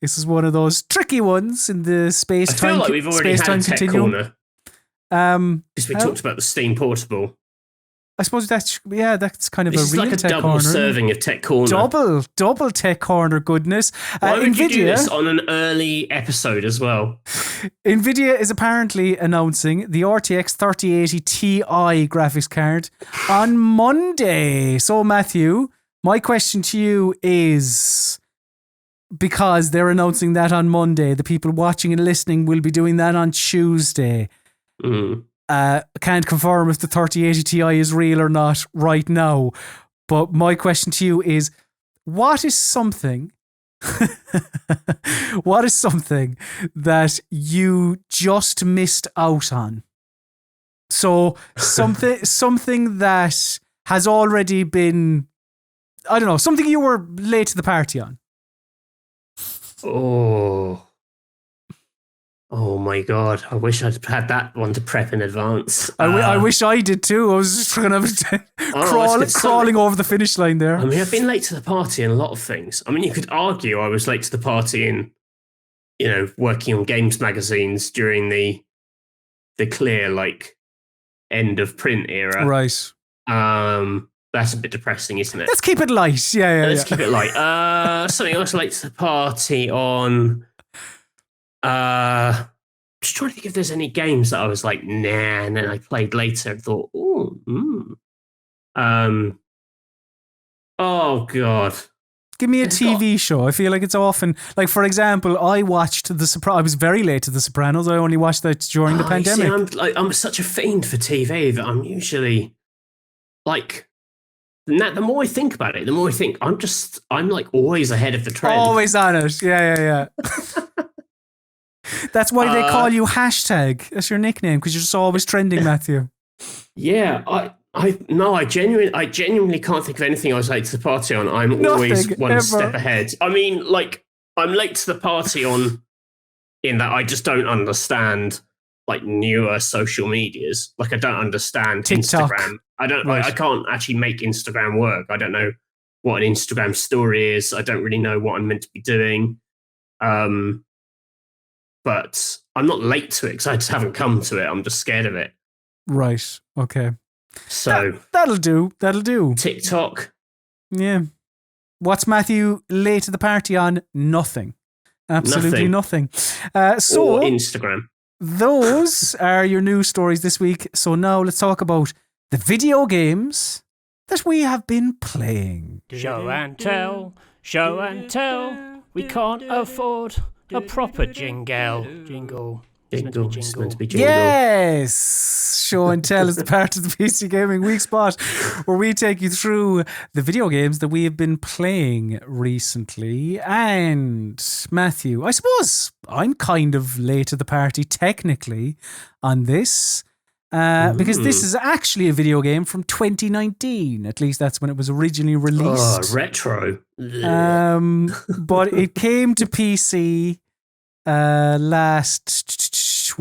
this is one of those tricky ones in the space-time. I feel like we've already had a tech continuum. corner. Because we talked about the Steam Portable. I suppose that's kind of this a real like a tech double corner. serving of tech corner. Double tech corner goodness. Why would Nvidia, you do this on an early episode as well? Nvidia is apparently announcing the RTX 3080 Ti graphics card on Monday. So Matthew, my question to you is, because they're announcing that on Monday, the people watching and listening will be doing that on Tuesday. Can't confirm if the 3080 Ti is real or not right now. But my question to you is, what is something that you just missed out on? So something that has already been, I don't know, something you were late to the party on. Oh my God. I wish I'd had that one to prep in advance. I wish I did too. I was just kind of crawling over the finish line there. I mean, I've been late to the party in a lot of things. I mean, you could argue I was late to the party in, working on games magazines during the clear, end of print era. Right. That's a bit depressing, isn't it? Let's keep it light. Yeah. Let's keep it light. Something else late to the party on... just trying to think if there's any games that I was like, nah, and then I played later and thought, oh God. Give me a TV show. I feel like it's often, for example, I watched I was very late to The Sopranos. I only watched that during the pandemic. See, I'm such a fiend for TV that I'm usually the more I think about it, the more I think I'm always ahead of the trend. Always on it. Yeah. That's why they call you hashtag. That's your nickname, because you're just always trending, Matthew. Yeah, I genuinely can't think of anything I was late to the party on. I'm always one step ahead. I mean, I'm late to the party in that I just don't understand newer social medias. I don't understand TikTok. Instagram. I can't actually make Instagram work. I don't know what an Instagram story is. I don't really know what I'm meant to be doing. But I'm not late to it because I just haven't come to it. I'm just scared of it. Right. Okay. So that'll do. TikTok. Yeah. What's Matthew late to the party on? Nothing. Absolutely nothing. Or Instagram. Those are your news stories this week. So now let's talk about the video games that we have been playing. Show and tell, show and tell. We can't afford a proper jingle. Jingle. It's meant to be It's jingle. meant to be jingle. Yes! Show and Tell is the part of the PC Gaming Weekspot where we take you through the video games that we have been playing recently. And Matthew, I suppose I'm kind of late to the party technically on this. Because this is actually a video game from 2019. At least that's when it was originally released. Oh, retro. But it came to PC last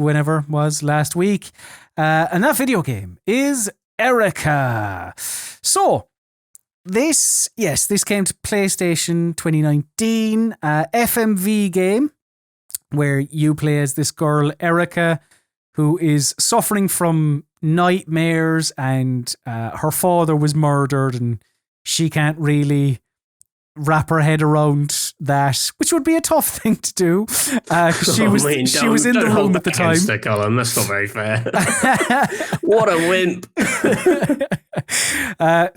week. And that video game is Erica. So this came to PlayStation 2019, FMV game where you play as this girl Erica, who is suffering from nightmares, and her father was murdered, and she can't really wrap her head around that, which would be a tough thing to do. She was in the room at the time. Colin, that's not very fair. What a wimp.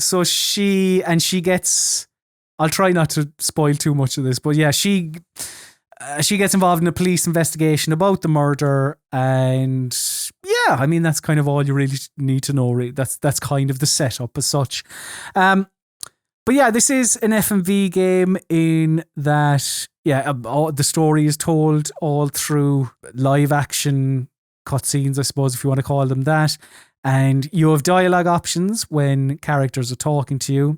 So she gets. I'll try not to spoil too much of this, but yeah, she gets involved in a police investigation about the murder, and yeah, I mean that's kind of all you really need to know. That's kind of the setup as such. But yeah, this is an FMV game in that, the story is told all through live action cutscenes, I suppose, if you want to call them that. And you have dialogue options when characters are talking to you.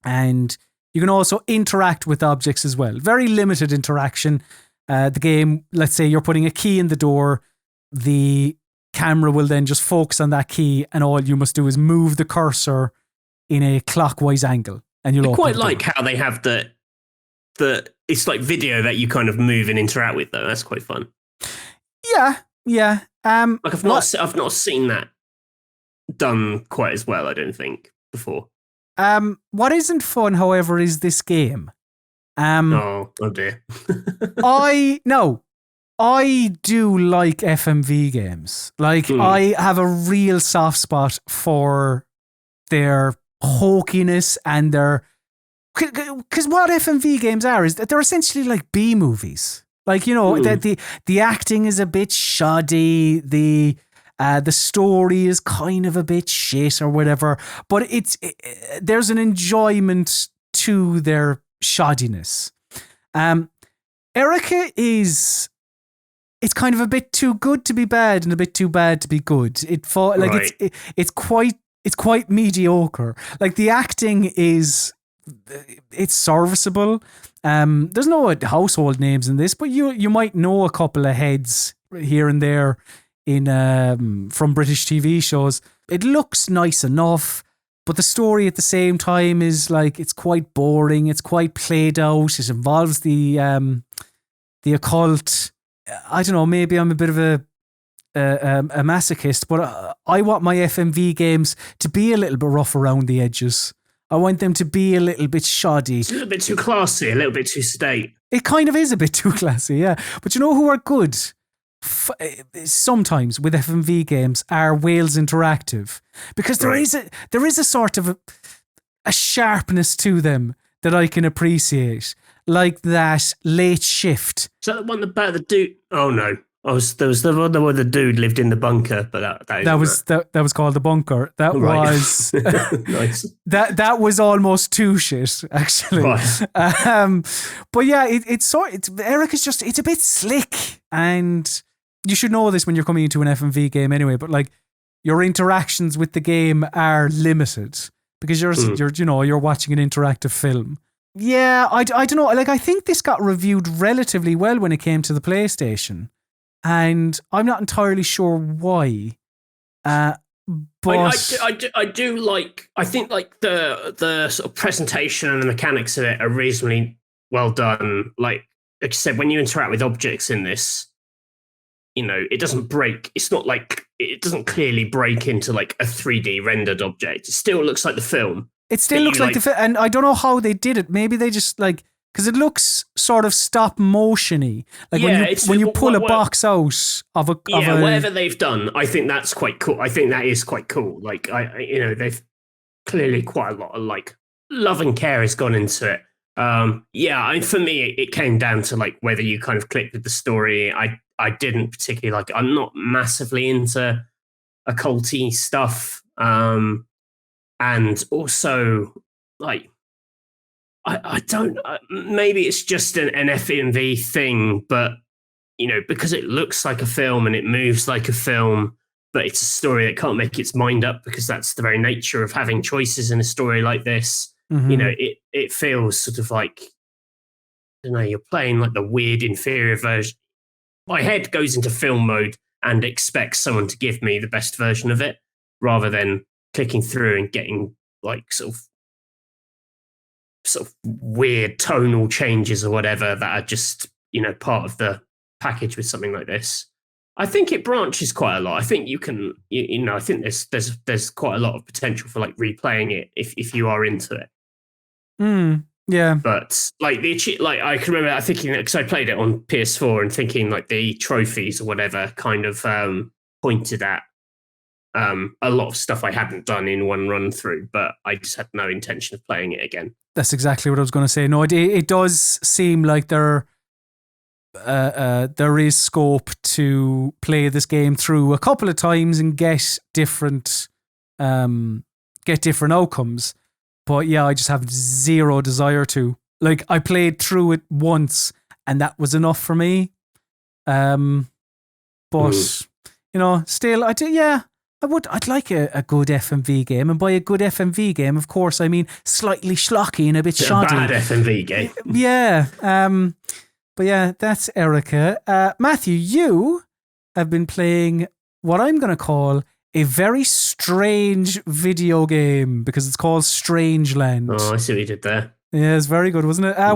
And you can also interact with objects as well. Very limited interaction. The game, let's say you're putting a key in the door, the camera will then just focus on that key, and all you must do is move the cursor in a clockwise angle. And you'll I quite like how they have the it's like video that you kind of move and interact with, though. That's quite fun. Yeah. Like I've not seen that done quite as well, I don't think, before. What isn't fun, however, is this game. Oh dear. I do like FMV games. Like I have a real soft spot for their hokiness and their, because what FMV games are is that they're essentially like B movies. Like, you know, the acting is a bit shoddy, the story is kind of a bit shit or whatever, but there's an enjoyment to their shoddiness. Erica it's kind of a bit too good to be bad and a bit too bad to be good. It's quite mediocre. Like the acting it's serviceable. There's no household names in this, but you might know a couple of heads here and there in from British TV shows. It looks nice enough, but the story at the same time is like it's quite boring. It's quite played out. It involves the occult. I don't know. Maybe I'm a bit of a masochist, but I want my FMV games to be a little bit rough around the edges. I want them to be a little bit shoddy. It's a little bit too classy, a little bit too sedate. It kind of is a bit too classy, yeah. But you know who are good sometimes with FMV games are Wales Interactive, because there is a sort of a sharpness to them that I can appreciate, like that Late Shift. Is that the one about the dude? Oh no. There was the one where the dude lived in the bunker, but that was called The Bunker. That was nice. That was almost too shit, actually. Right. But yeah, Erica's just it's a bit slick, and you should know this when you're coming into an FMV game anyway. But like your interactions with the game are limited because you're watching an interactive film. Yeah, I don't know. Like I think this got reviewed relatively well when it came to the PlayStation. And I'm not entirely sure why. But I do like. I think like the sort of presentation and the mechanics of it are reasonably well done. Like I said, when you interact with objects in this, you know, it doesn't break. It's not like it doesn't clearly break into like a 3D rendered object. It still looks like the film. It still looks like the film, and I don't know how they did it. Maybe they just like. Because it looks sort of stop motion-y. Like when you pull a box out of a whatever they've done, I think that's quite cool. I think that is quite cool. Like they've clearly quite a lot of like love and care has gone into it. For me, it came down to like whether you kind of clicked with the story. I didn't particularly like it. I'm not massively into occulty stuff. And also, like, I don't, maybe it's just an FMV thing, but, because it looks like a film and it moves like a film, but it's a story that can't make its mind up because that's the very nature of having choices in a story like this. It feels sort of like, I don't know, you're playing like the weird inferior version. My head goes into film mode and expects someone to give me the best version of it rather than clicking through and getting like sort of weird tonal changes or whatever that are just, part of the package with something like this. I think it branches quite a lot. I think you can, I think there's quite a lot of potential for like replaying it if you are into it. Yeah. But like I can remember thinking that because I played it on PS4 and thinking like the trophies or whatever kind of pointed at a lot of stuff I hadn't done in one run through, but I just had no intention of playing it again. That's exactly what I was going to say. No, it does seem like there is scope to play this game through a couple of times and get different outcomes. But yeah, I just have zero desire to. Like, I played through it once and that was enough for me. But still, I'd like a good FMV game, and by a good FMV game, of course, I mean slightly schlocky and a bit shoddy. A bad FMV game. Yeah. But yeah, that's Erica. Matthew, you have been playing what I'm going to call a very strange video game because it's called Strangeland. Oh, I see what you did there. Yeah, it's very good, wasn't it? I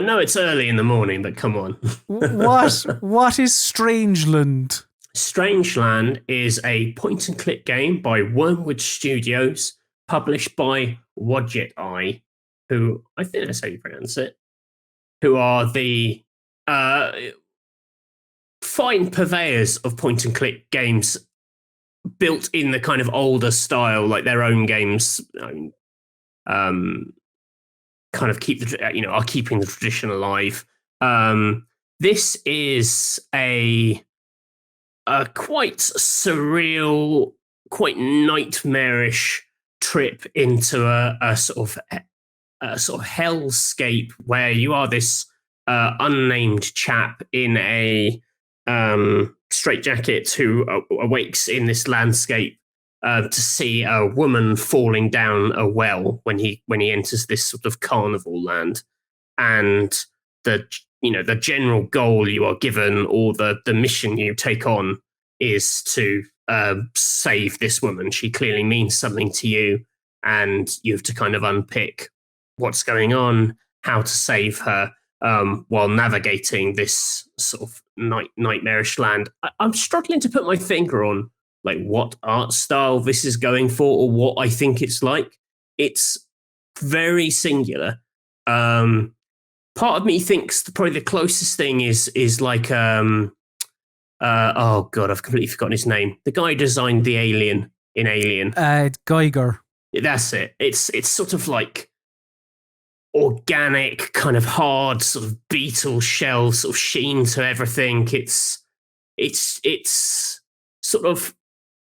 know it's early in the morning, but come on. What is Strangeland? Strangeland is a point-and-click game by Wormwood Studios, published by Wadjet Eye, who I think that's how you pronounce it, who are the fine purveyors of point-and-click games built in the kind of older style, like their own games. Kind of are keeping the tradition alive. This is a quite surreal, quite nightmarish trip into a sort of hellscape where you are this unnamed chap in a straitjacket who awakes in this landscape to see a woman falling down a well when he enters this sort of carnival land, and the general goal you are given, or the mission you take on, is to save this woman. She clearly means something to you, and you have to kind of unpick what's going on, how to save her, while navigating this sort of nightmarish land. I'm struggling to put my finger on like what art style this is going for or what I think it's like. It's very singular. Part of me thinks probably the closest thing is like oh god, I've completely forgotten his name. The guy who designed the alien in Alien. Geiger. That's it. It's sort of like organic, kind of hard, sort of beetle shell sort of sheen to everything. It's sort of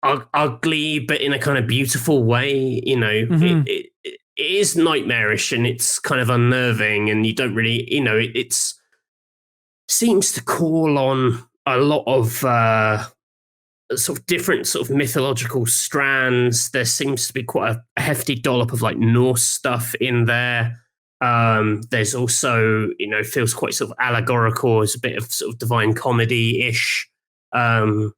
ugly, but in a kind of beautiful way. Mm-hmm. It is nightmarish and it's kind of unnerving, and you don't really, it's seems to call on a lot of sort of different sort of mythological strands. There seems to be quite a hefty dollop of like Norse stuff in there. There's also, feels quite sort of allegorical. There's a bit of sort of divine comedy-ish kind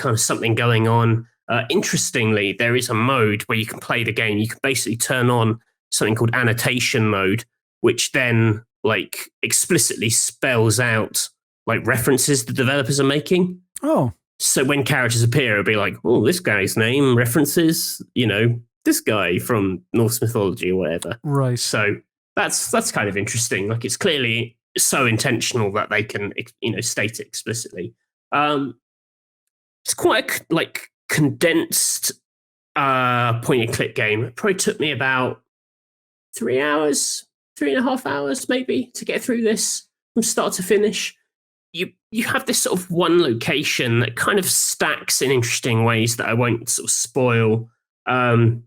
of something going on. Interestingly, there is a mode where you can play the game. You can basically turn on something called annotation mode, which then like explicitly spells out like references the developers are making. Oh. So when characters appear, it'll be like, oh, this guy's name references, this guy from Norse mythology or whatever. Right. So that's kind of interesting. Like, it's clearly so intentional that they can, state it explicitly. It's quite a like condensed point and click game. It probably took me about 3 hours, 3.5 hours maybe to get through this from start to finish. You have this sort of one location that kind of stacks in interesting ways that I won't sort of spoil. But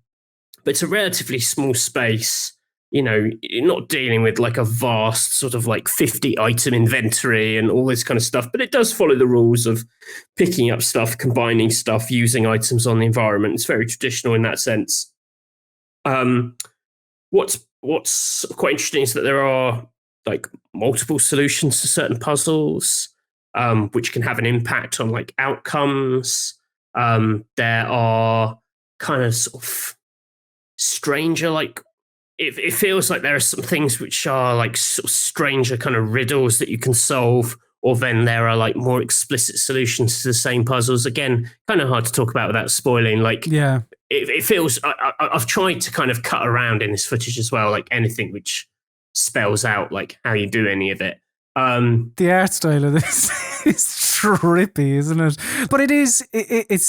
it's a relatively small space. You're not dealing with like a vast sort of like 50 item inventory and all this kind of stuff, but it does follow the rules of picking up stuff, combining stuff, using items on the environment. It's very traditional in that sense. What's quite interesting is that there are like multiple solutions to certain puzzles, which can have an impact on like outcomes. There are kind of sort of stranger, like it feels like there are some things which are like sort of stranger kind of riddles that you can solve, or then there are like more explicit solutions to the same puzzles. Again, kind of hard to talk about without spoiling. Like, Yeah. It feels I've tried to kind of cut around in this footage as well, like anything which spells out like how you do any of it. The art style of this is trippy, isn't it? But it's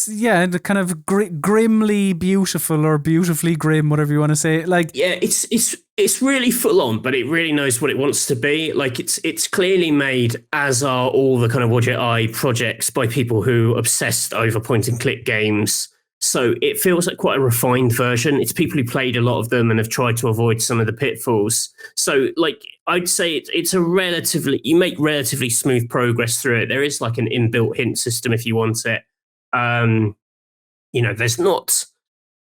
the kind of grimly beautiful or beautifully grim, whatever you want to say. Like, yeah, it's really full on, but it really knows what it wants to be. Like, it's clearly made, as are all the kind of Wadjet Eye projects, by people who obsessed over point and click games. So it feels like quite a refined version. It's people who played a lot of them and have tried to avoid some of the pitfalls. So, like, I'd say it's you make relatively smooth progress through it. There is like an inbuilt hint system if you want it. There's not,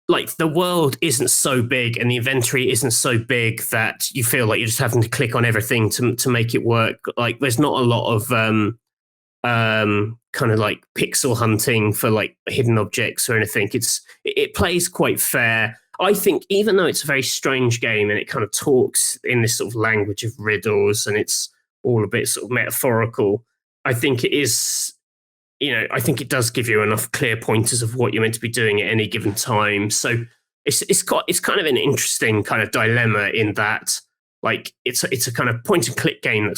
like, the world isn't so big and the inventory isn't so big that you feel like you're just having to click on everything to make it work. Like, there's not a lot of kind of like pixel hunting for like hidden objects or anything. It plays quite fair. I think, even though it's a very strange game and it kind of talks in this sort of language of riddles and it's all a bit sort of metaphorical, I think it is, I think it does give you enough clear pointers of what you're meant to be doing at any given time. So it's kind of an interesting kind of dilemma in that, like, it's a kind of point and click game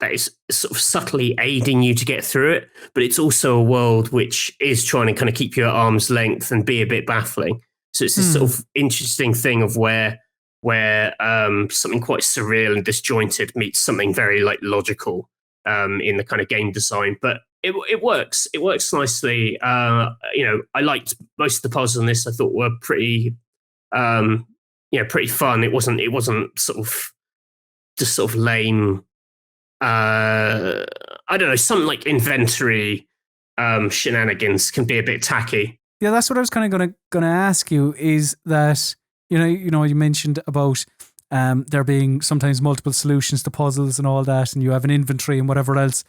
that is sort of subtly aiding you to get through it, but it's also a world which is trying to kind of keep you at arm's length and be a bit baffling. So it's this sort of interesting thing of where something quite surreal and disjointed meets something very like logical in the kind of game design. But it works. It works nicely. I liked most of the puzzles in this. I thought were pretty pretty fun. It wasn't sort of just sort of lame. I don't know, some like inventory shenanigans can be a bit tacky. Yeah, that's what I was kind of gonna ask you, is that you mentioned about there being sometimes multiple solutions to puzzles and all that, and you have an inventory and whatever else.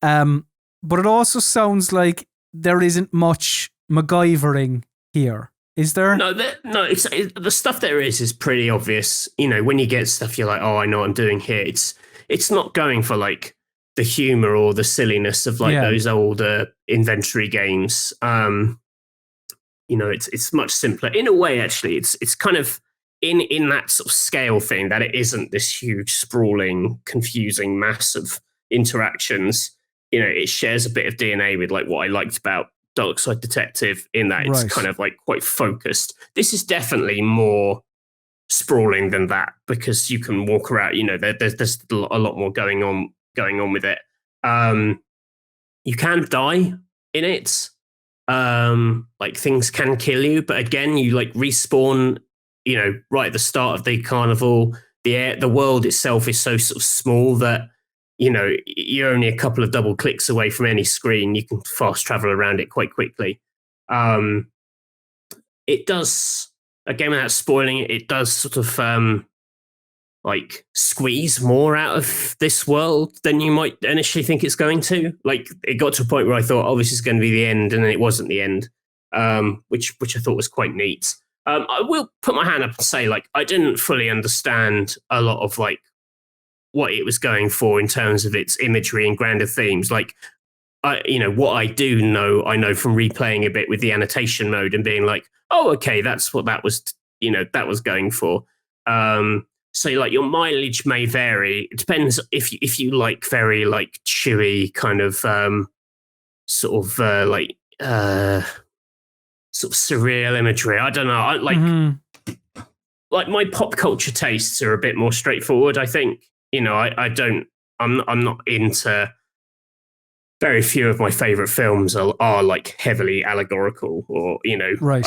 But it also sounds like there isn't much MacGyvering here. Is there? No, the stuff there is pretty obvious. When you get stuff, you're like, oh, I know what I'm doing here. It's not going for like the humor or the silliness of like those older inventory games. It's much simpler in a way. Actually, it's kind of in that sort of scale thing, that it isn't this huge, sprawling, confusing mass of interactions. It shares a bit of DNA with like what I liked about Darkside Detective, in that it's kind of like quite focused. This is definitely more sprawling than that, because you can walk around. There's a lot more going on with it. You can die in it. Like, things can kill you, but again, you like respawn. Right at the start of the carnival. The world itself is so sort of small that you're only a couple of double clicks away from any screen. You can fast travel around it quite quickly. It does, again, without spoiling it, it does sort of like squeeze more out of this world than you might initially think it's going to. Like, it got to a point where I thought, oh, this is going to be the end, and then it wasn't the end, which I thought was quite neat. I will put my hand up and say, like, I didn't fully understand a lot of like what it was going for in terms of its imagery and grander themes. Like, what I do know, I know from replaying a bit with the annotation mode and being like, oh, okay, that's what that was, that was going for. So like, your mileage may vary. It depends if you like very like chewy kind of sort of sort of surreal imagery. I don't know. like my pop culture tastes are a bit more straightforward. I think, I'm not into. Very few of my favorite films are like heavily allegorical, or Right.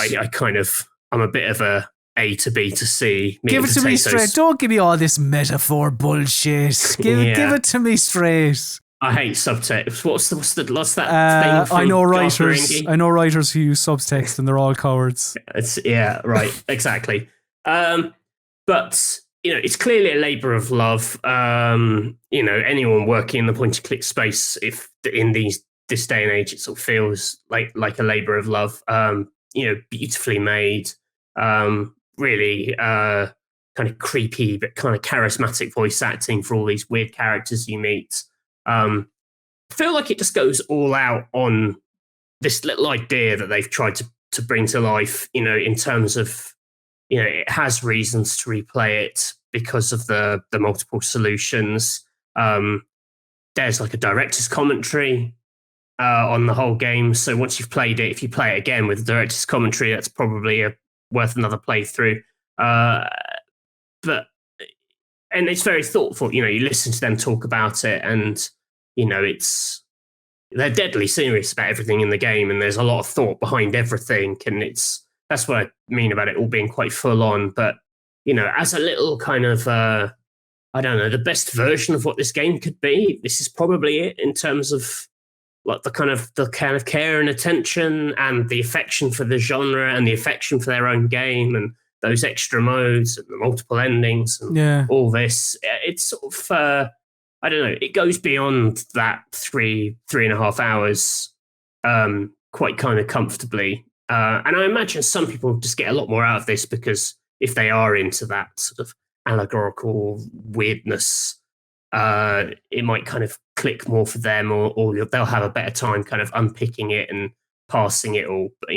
I'm a bit of a to B to C. Give it to me straight. Don't give me all this metaphor bullshit. Give it to me straight. I hate subtext. What's that thing? I know writers who use subtext, and they're all cowards. Right, exactly. But it's clearly a labour of love. Anyone working in the point-and-click space, if in this day and age, it sort of feels like a labour of love. Beautifully made, really kind of creepy but kind of charismatic voice acting for all these weird characters you meet. I feel like it just goes all out on this little idea that they've tried to bring to life. In terms of. It has reasons to replay it because of the multiple solutions. There's like a director's commentary on the whole game. So once you've played it, if you play it again with the director's commentary, that's probably worth another playthrough. And it's very thoughtful. You listen to them talk about it, and they're deadly serious about everything in the game, and there's a lot of thought behind everything, and that's what I mean about it all being quite full on. But, as a little kind of, the best version of what this game could be, this is probably it in terms of like the kind of care and attention and the affection for the genre and the affection for their own game and those extra modes and the multiple endings and all this. It's sort of, it goes beyond that 3.5 hours quite kind of comfortably. And I imagine some people just get a lot more out of this because if they are into that sort of allegorical weirdness, it might kind of click more for them, or they'll have a better time kind of unpicking it and parsing it all. But,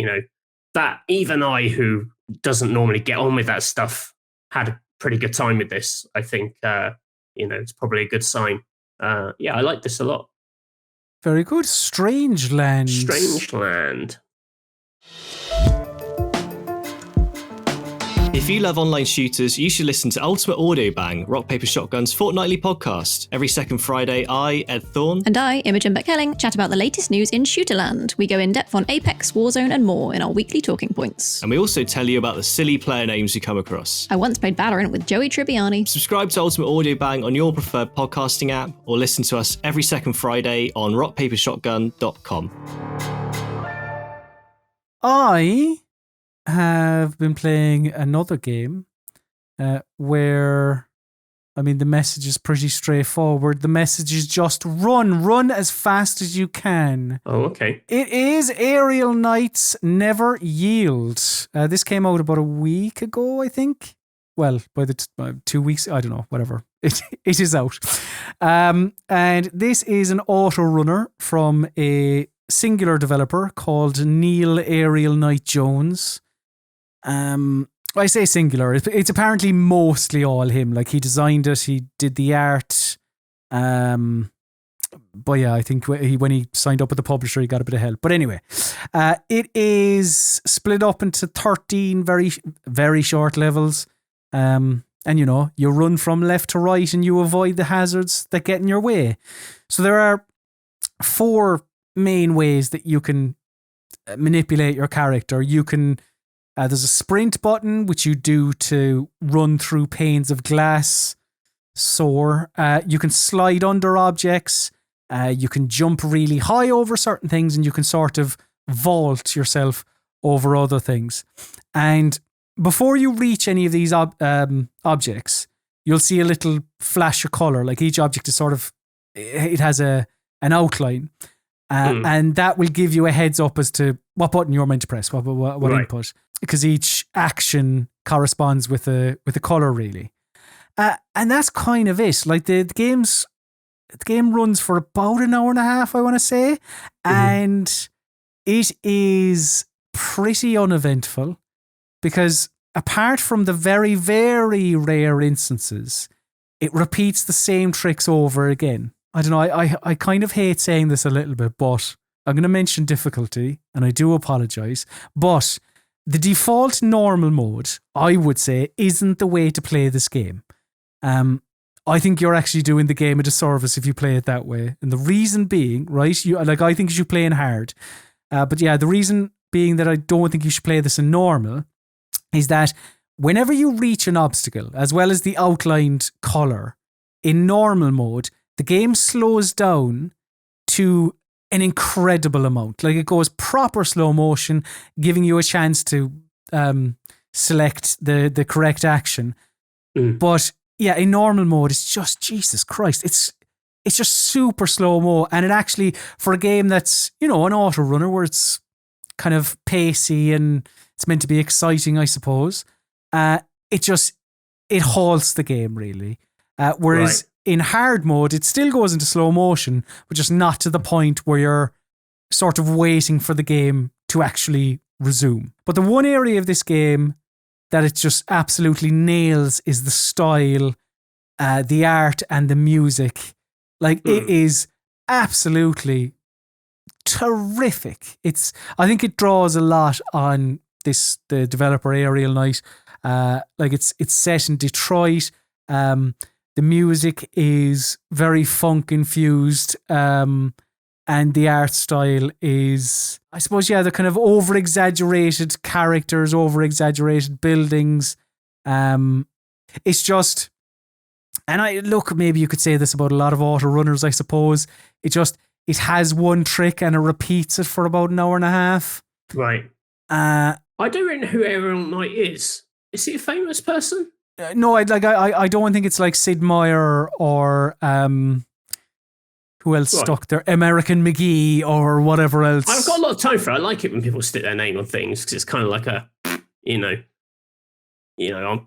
that even I, who doesn't normally get on with that stuff, had a pretty good time with this. I think, it's probably a good sign. I like this a lot. Very good. Strangeland. If you love online shooters, you should listen to Ultimate Audio Bang, Rock Paper Shotgun's fortnightly podcast. Every second Friday, I, Ed Thorne, and I, Imogen Beck-Helling, chat about the latest news in Shooterland. We go in depth on Apex, Warzone, and more in our weekly talking points. And we also tell you about the silly player names we come across. I once played Valorant with Joey Tribbiani. Subscribe to Ultimate Audio Bang on your preferred podcasting app, or listen to us every second Friday on rockpapershotgun.com. I have been playing another game where, the message is pretty straightforward. The message is just run as fast as you can. Oh, okay. It is Aerial Knight's Never Yield. This came out about a week ago, I think. Well, by the 2 weeks, I don't know, whatever. It is out. And this is an auto runner from a singular developer called Neil Aerial Knight Jones. I say singular. It's apparently mostly all him. Like, he designed it, he did the art. But yeah, I think when he signed up with the publisher, he got a bit of help. But anyway, it is split up into 13 very, very short levels. And you run from left to right and you avoid the hazards that get in your way. So there are 4 main ways that you can manipulate your character. You can there's a sprint button, which you do to run through panes of glass, soar. You can slide under objects. You can jump really high over certain things, and you can sort of vault yourself over other things. And before you reach any of these objects, you'll see a little flash of color. Like, each object is it has an outline. And that will give you a heads up as to what button you're meant to press, what right. Input, because each action corresponds with a color, really. And that's kind of it. Like, the game runs for about an hour and a half, I want to say, and it is pretty uneventful because, apart from the very, very rare instances, it repeats the same tricks over again. I don't know, I kind of hate saying this a little bit, but I'm going to mention difficulty, and I do apologise, but the default normal mode, I would say, isn't the way to play this game. I think you're actually doing the game a disservice if you play it that way. And the reason being, right, I think you should play in hard. But yeah, the reason being that I don't think you should play this in normal is that whenever you reach an obstacle, as well as the outlined colour, in normal mode, the game slows down to an incredible amount. Like, it goes proper slow motion, giving you a chance to select the correct action. But yeah, in normal mode, it's just, Jesus Christ, it's just super slow-mo, and it actually, for a game that's, an auto runner where it's kind of pacey and it's meant to be exciting, I suppose, it halts the game, really. Whereas in hard mode, it still goes into slow motion, but just not to the point where you're sort of waiting for the game to actually resume. But the one area of this game that it just absolutely nails is the style, the art, and the music. Like, it is absolutely terrific. I think it draws a lot on the developer Aerial Knight. Like, it's set in Detroit. The music is very funk infused, and the art style is, I suppose, the kind of over exaggerated characters, over exaggerated buildings. It's just, and maybe you could say this about a lot of auto runners, I suppose. It has one trick and it repeats it for about an hour and a half. Right. I don't know who Aerial Knight is. Is he a famous person? No, I don't think it's like Sid Meier or who else stuck there? American McGee or whatever else. I've got a lot of time for it. I like it when people stick their name on things because it's kind of like I'm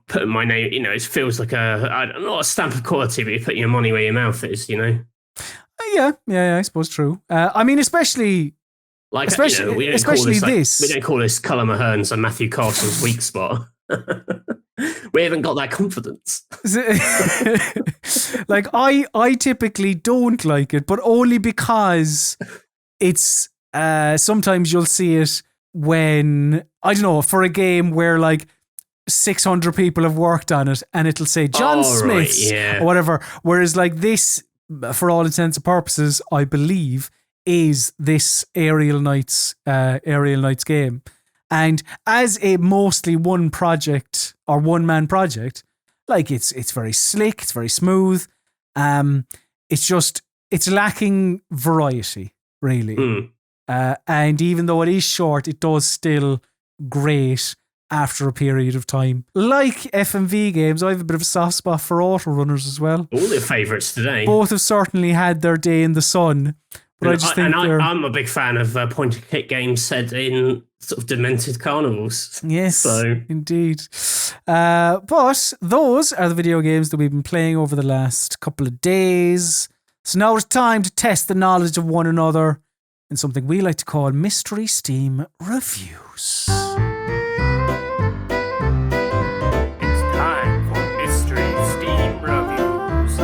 putting my name. It feels like not a stamp of quality, but you're putting your money where your mouth is. Yeah, I suppose true. I mean, especially. Like, especially this. We don't call this Cullen Maherns and Matthew Castle's weak spot. We haven't got that confidence. Like, I typically don't like it, but only because it's sometimes you'll see it when, I don't know, for a game where like 600 people have worked on it and it'll say John Smith's or whatever. Whereas like this, for all intents and purposes, I believe, is this Aerial Knight's game. And as a mostly one project or one man project, like it's very slick, it's very smooth. It's lacking variety, really. And even though it is short, it does still great after a period of time. Like FMV games, I have a bit of a soft spot for auto runners as well. All their favourites today. Both have certainly had their day in the sun. But I'm a big fan of point-and-click games set in sort of demented carnivals. Yes, indeed. But those are the video games that we've been playing over the last couple of days. So now it's time to test the knowledge of one another in something we like to call Mystery Steam Reviews. It's time for Mystery Steam Reviews.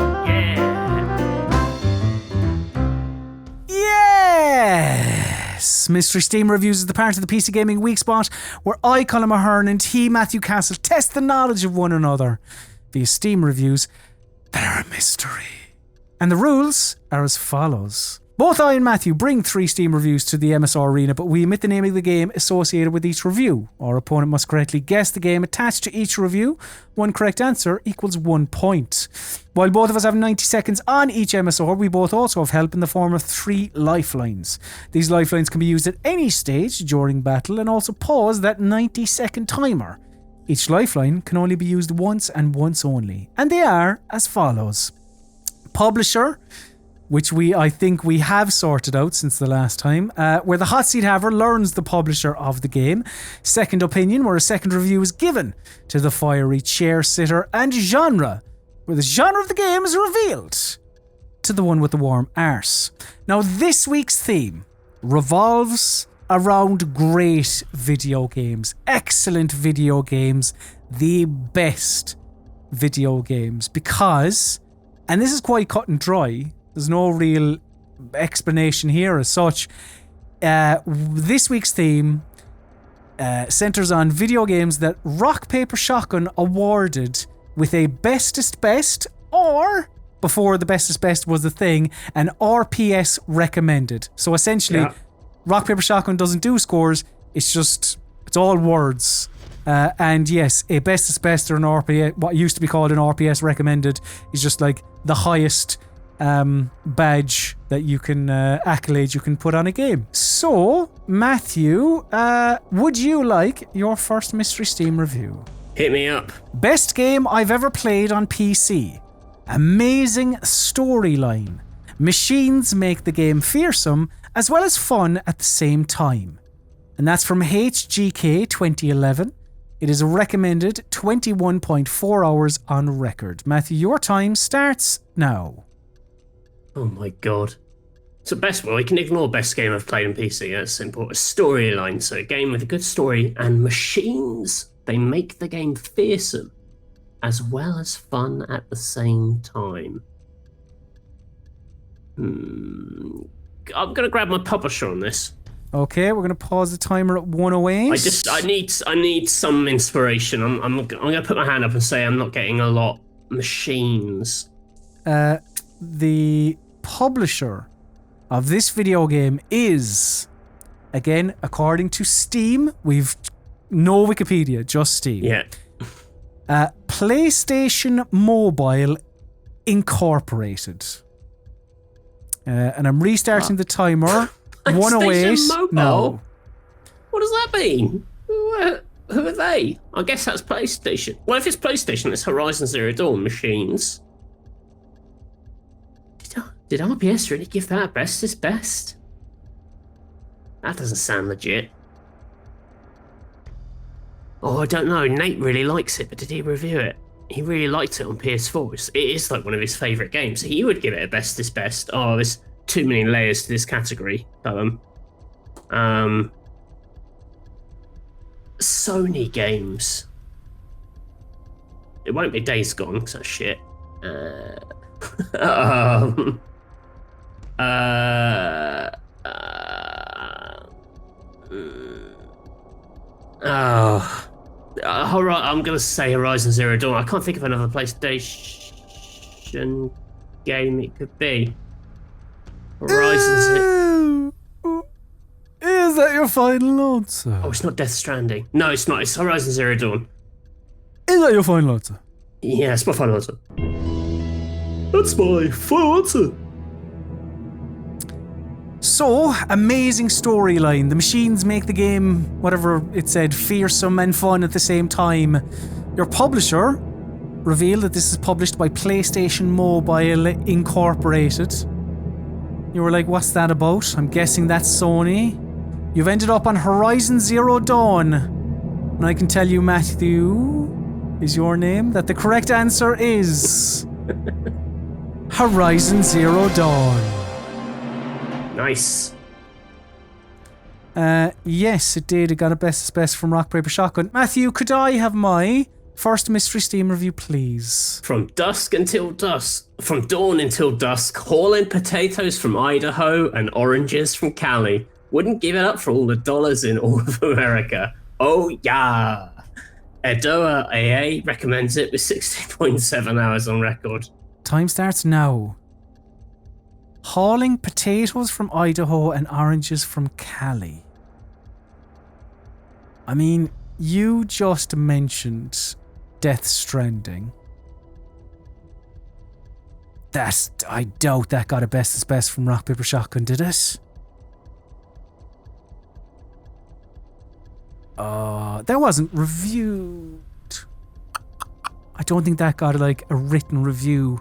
Yes! Mystery Steam Reviews is the part of the PC Gaming Weekspot where I, Colin Mahern, and he, Matthew Castle, test the knowledge of one another via Steam reviews that are a mystery. And the rules are as follows. Both I and Matthew bring 3 Steam reviews to the MSR arena, but we omit the name of the game associated with each review. Our opponent must correctly guess the game attached to each review. One correct answer equals 1 point. While both of us have 90 seconds on each MSR, we both also have help in the form of 3 lifelines. These lifelines can be used at any stage during battle and also pause that 90-second timer. Each lifeline can only be used once and once only. And they are as follows. Publisher, which I think we have sorted out since the last time, where the hot seat haver learns the publisher of the game. Second opinion, where a second review is given to the fiery chair sitter. And genre, where the genre of the game is revealed to the one with the warm arse. Now, this week's theme revolves around great video games, excellent video games, the best video games, because, and this is quite cut and dry, there's no real explanation here as such. This week's theme centers on video games that Rock Paper Shotgun awarded with a bestest best, or before the bestest best was a thing, an RPS recommended. So essentially, Rock Paper Shotgun doesn't do scores. It's all words. And yes, a bestest best or an RPS, what used to be called an RPS recommended, is just like the highest badge that you can accolade you can put on a game. So Matthew, would you like your first Mystery Steam review? Hit me up. Best game I've ever played on PC. Amazing storyline. Machines make the game fearsome as well as fun at the same time. And that's from HGK 2011. It is a recommended 21.4 hours on record. Matthew, your time starts now. Oh my god. So we can ignore best game I've played on PC. That's simple. A storyline. So a game with a good story and machines. They make the game fearsome as well as fun at the same time. I'm gonna grab my publisher on this. Okay, we're gonna pause the timer at 108. I need some inspiration. I'm gonna put my hand up and say I'm not getting a lot machines. The publisher of this video game is, again, according to Steam, we've no Wikipedia, just Steam. Yeah. PlayStation Mobile Incorporated. And I'm restarting the timer. 108. Mobile? No. What does that mean? Who are they? I guess that's PlayStation. Well, if it's PlayStation, it's Horizon Zero Dawn machines. Did RPS really give that bestest best? That doesn't sound legit. Oh, I don't know. Nate really likes it, but did he review it? He really liked it on PS4. It is like one of his favourite games. He would give it a bestest best. Oh, there's too many layers to this category. Sony games. It won't be Days Gone, because that's shit. I'm gonna say Horizon Zero Dawn. I can't think of another PlayStation game it could be. Horizon Zero. Is that your final answer? Oh, it's not Death Stranding. No, it's not. It's Horizon Zero Dawn. Is that your final answer? Yeah, it's my final answer. That's my final answer. So, amazing storyline. The machines make the game, whatever it said, fearsome and fun at the same time. Your publisher revealed that this is published by PlayStation Mobile Incorporated. You were like, what's that about? I'm guessing that's Sony. You've ended up on Horizon Zero Dawn. And I can tell you, Matthew, is your name, that the correct answer is Horizon Zero Dawn. Nice. Yes, it did. It got a best from Rock Paper Shotgun. Matthew, could I have my first Mystery Steam review, please? From dawn until dusk, hauling potatoes from Idaho and oranges from Cali. Wouldn't give it up for all the dollars in all of America. Oh yeah. Edoa AA recommends it with 16.7 hours on record. Time starts now. Hauling potatoes from Idaho and oranges from Cali. I mean, you just mentioned Death Stranding. I doubt that got a bestest best from Rock Paper Shotgun, did it? That wasn't reviewed. I don't think that got like a written review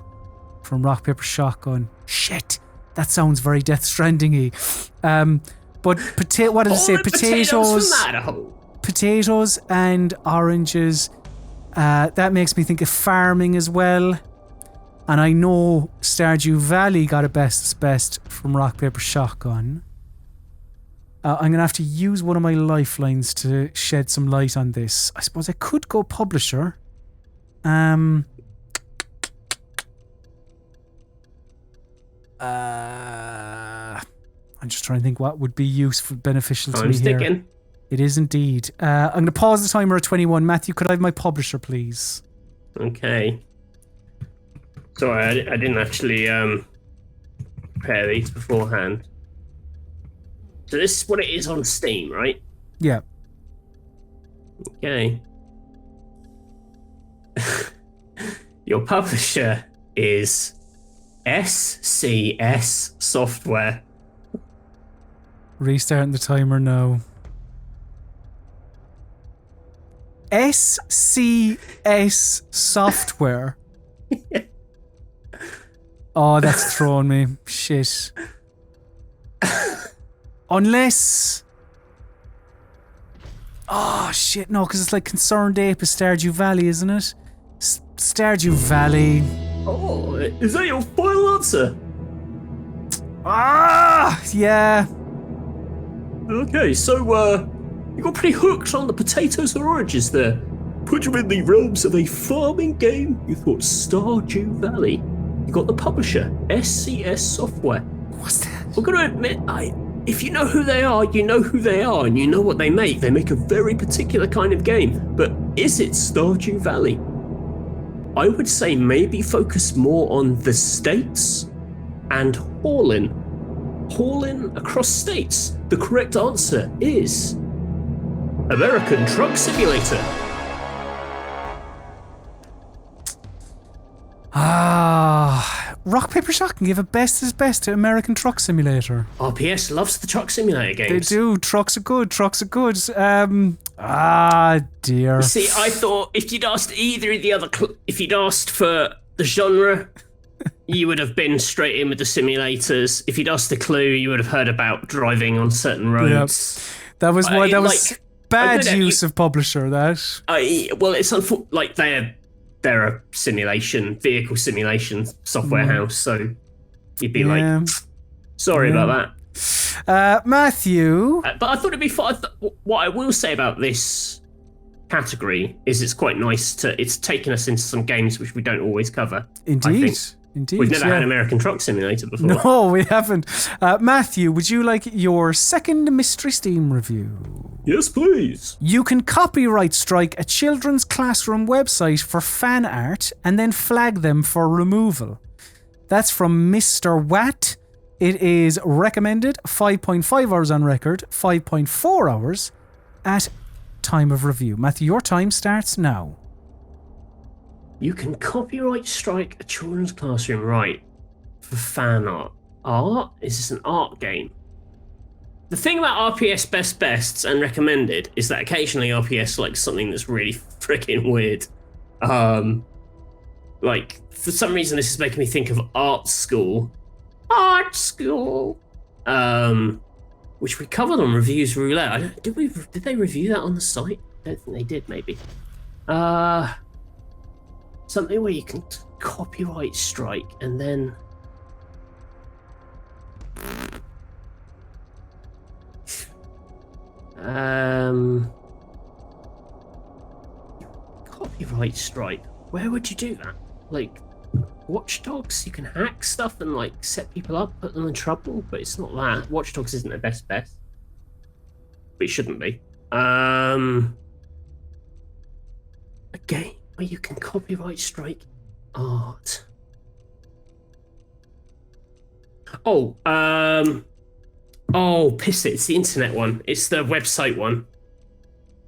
from Rock Paper Shotgun. Shit, that sounds very Death Stranding-y. But what did it say? Potatoes and oranges. That makes me think of farming as well. And I know Stardew Valley got a bestest best from Rock Paper Shotgun. I'm going to have to use one of my lifelines to shed some light on this. I suppose I could go publisher. I'm just trying to think what would be beneficial to me here. It is indeed. I'm going to pause the timer at 21. Matthew, could I have my publisher, please? Okay. Sorry, I didn't actually prepare these beforehand. So this is what it is on Steam, right? Yeah. Okay. Your publisher is SCS Software. Restarting the timer now. SCS Software. Oh, that's throwing me. Shit. Unless... Oh, shit, no, because it's like Concerned Ape is Stardew Valley, isn't it? Stardew Valley. Oh, is that your final answer? Ah, yeah. Okay, so, you got pretty hooked on the potatoes and oranges there. Put you in the realms of a farming game. You thought Stardew Valley. You got the publisher, SCS Software. What's that? I'm going to admit, if you know who they are, you know who they are, and you know what they make. They make a very particular kind of game. But is it Stardew Valley? I would say maybe focus more on the states and hauling. Hauling across states. The correct answer is American Truck Simulator. Rock, paper, shot can give a best is best to American Truck Simulator. RPS loves the Truck Simulator games. They do. Trucks are good. Dear. See, I thought if you'd asked either of the other, if you'd asked for the genre, you would have been straight in with the simulators. If you'd asked the clue, you would have heard about driving on certain roads. Yep. That was what. That was bad use of publisher. That. Well, it's like they're a vehicle simulation software house, so you'd be like, sorry about that. Matthew. But I thought it'd be fun. What I will say about this category is it's quite nice it's taken us into some games which we don't always cover. Indeed. We've never had American Truck Simulator before. No, we haven't. Matthew, would you like your second Mystery Steam review? Yes, please. You can copyright strike a children's classroom website for fan art and then flag them for removal. That's from Mr. Watt. It is recommended 5.5 hours on record, 5.4 hours at time of review. Matthew, your time starts now. You can copyright strike a children's classroom, right, for fan art. Art? Is this an art game? The thing about RPS best bests and recommended is that occasionally RPS likes something that's really freaking weird. Like, for some reason this is making me think of Art School. Art School! Which we covered on Reviews Roulette. Did they review that on the site? I don't think they did, maybe. Something where you can copyright strike and then... Copyright strike. Where would you do that? Like, Watch Dogs? You can hack stuff and, like, set people up, put them in trouble, but it's not that. Watch Dogs isn't their best bet. But it shouldn't be. A game where you can copyright strike art. Oh, piss it, it's the internet one. It's the website one.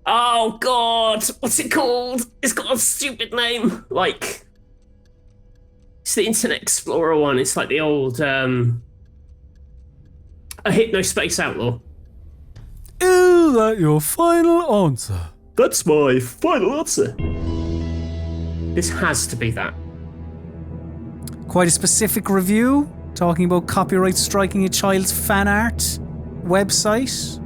Oh, God, what's it called? It's got a stupid name. Like, it's the Internet Explorer one. It's like the old, A Hypno Space Outlaw. Is that your final answer? That's my final answer. This has to be that. Quite a specific review, talking about copyright striking a child's fan art website.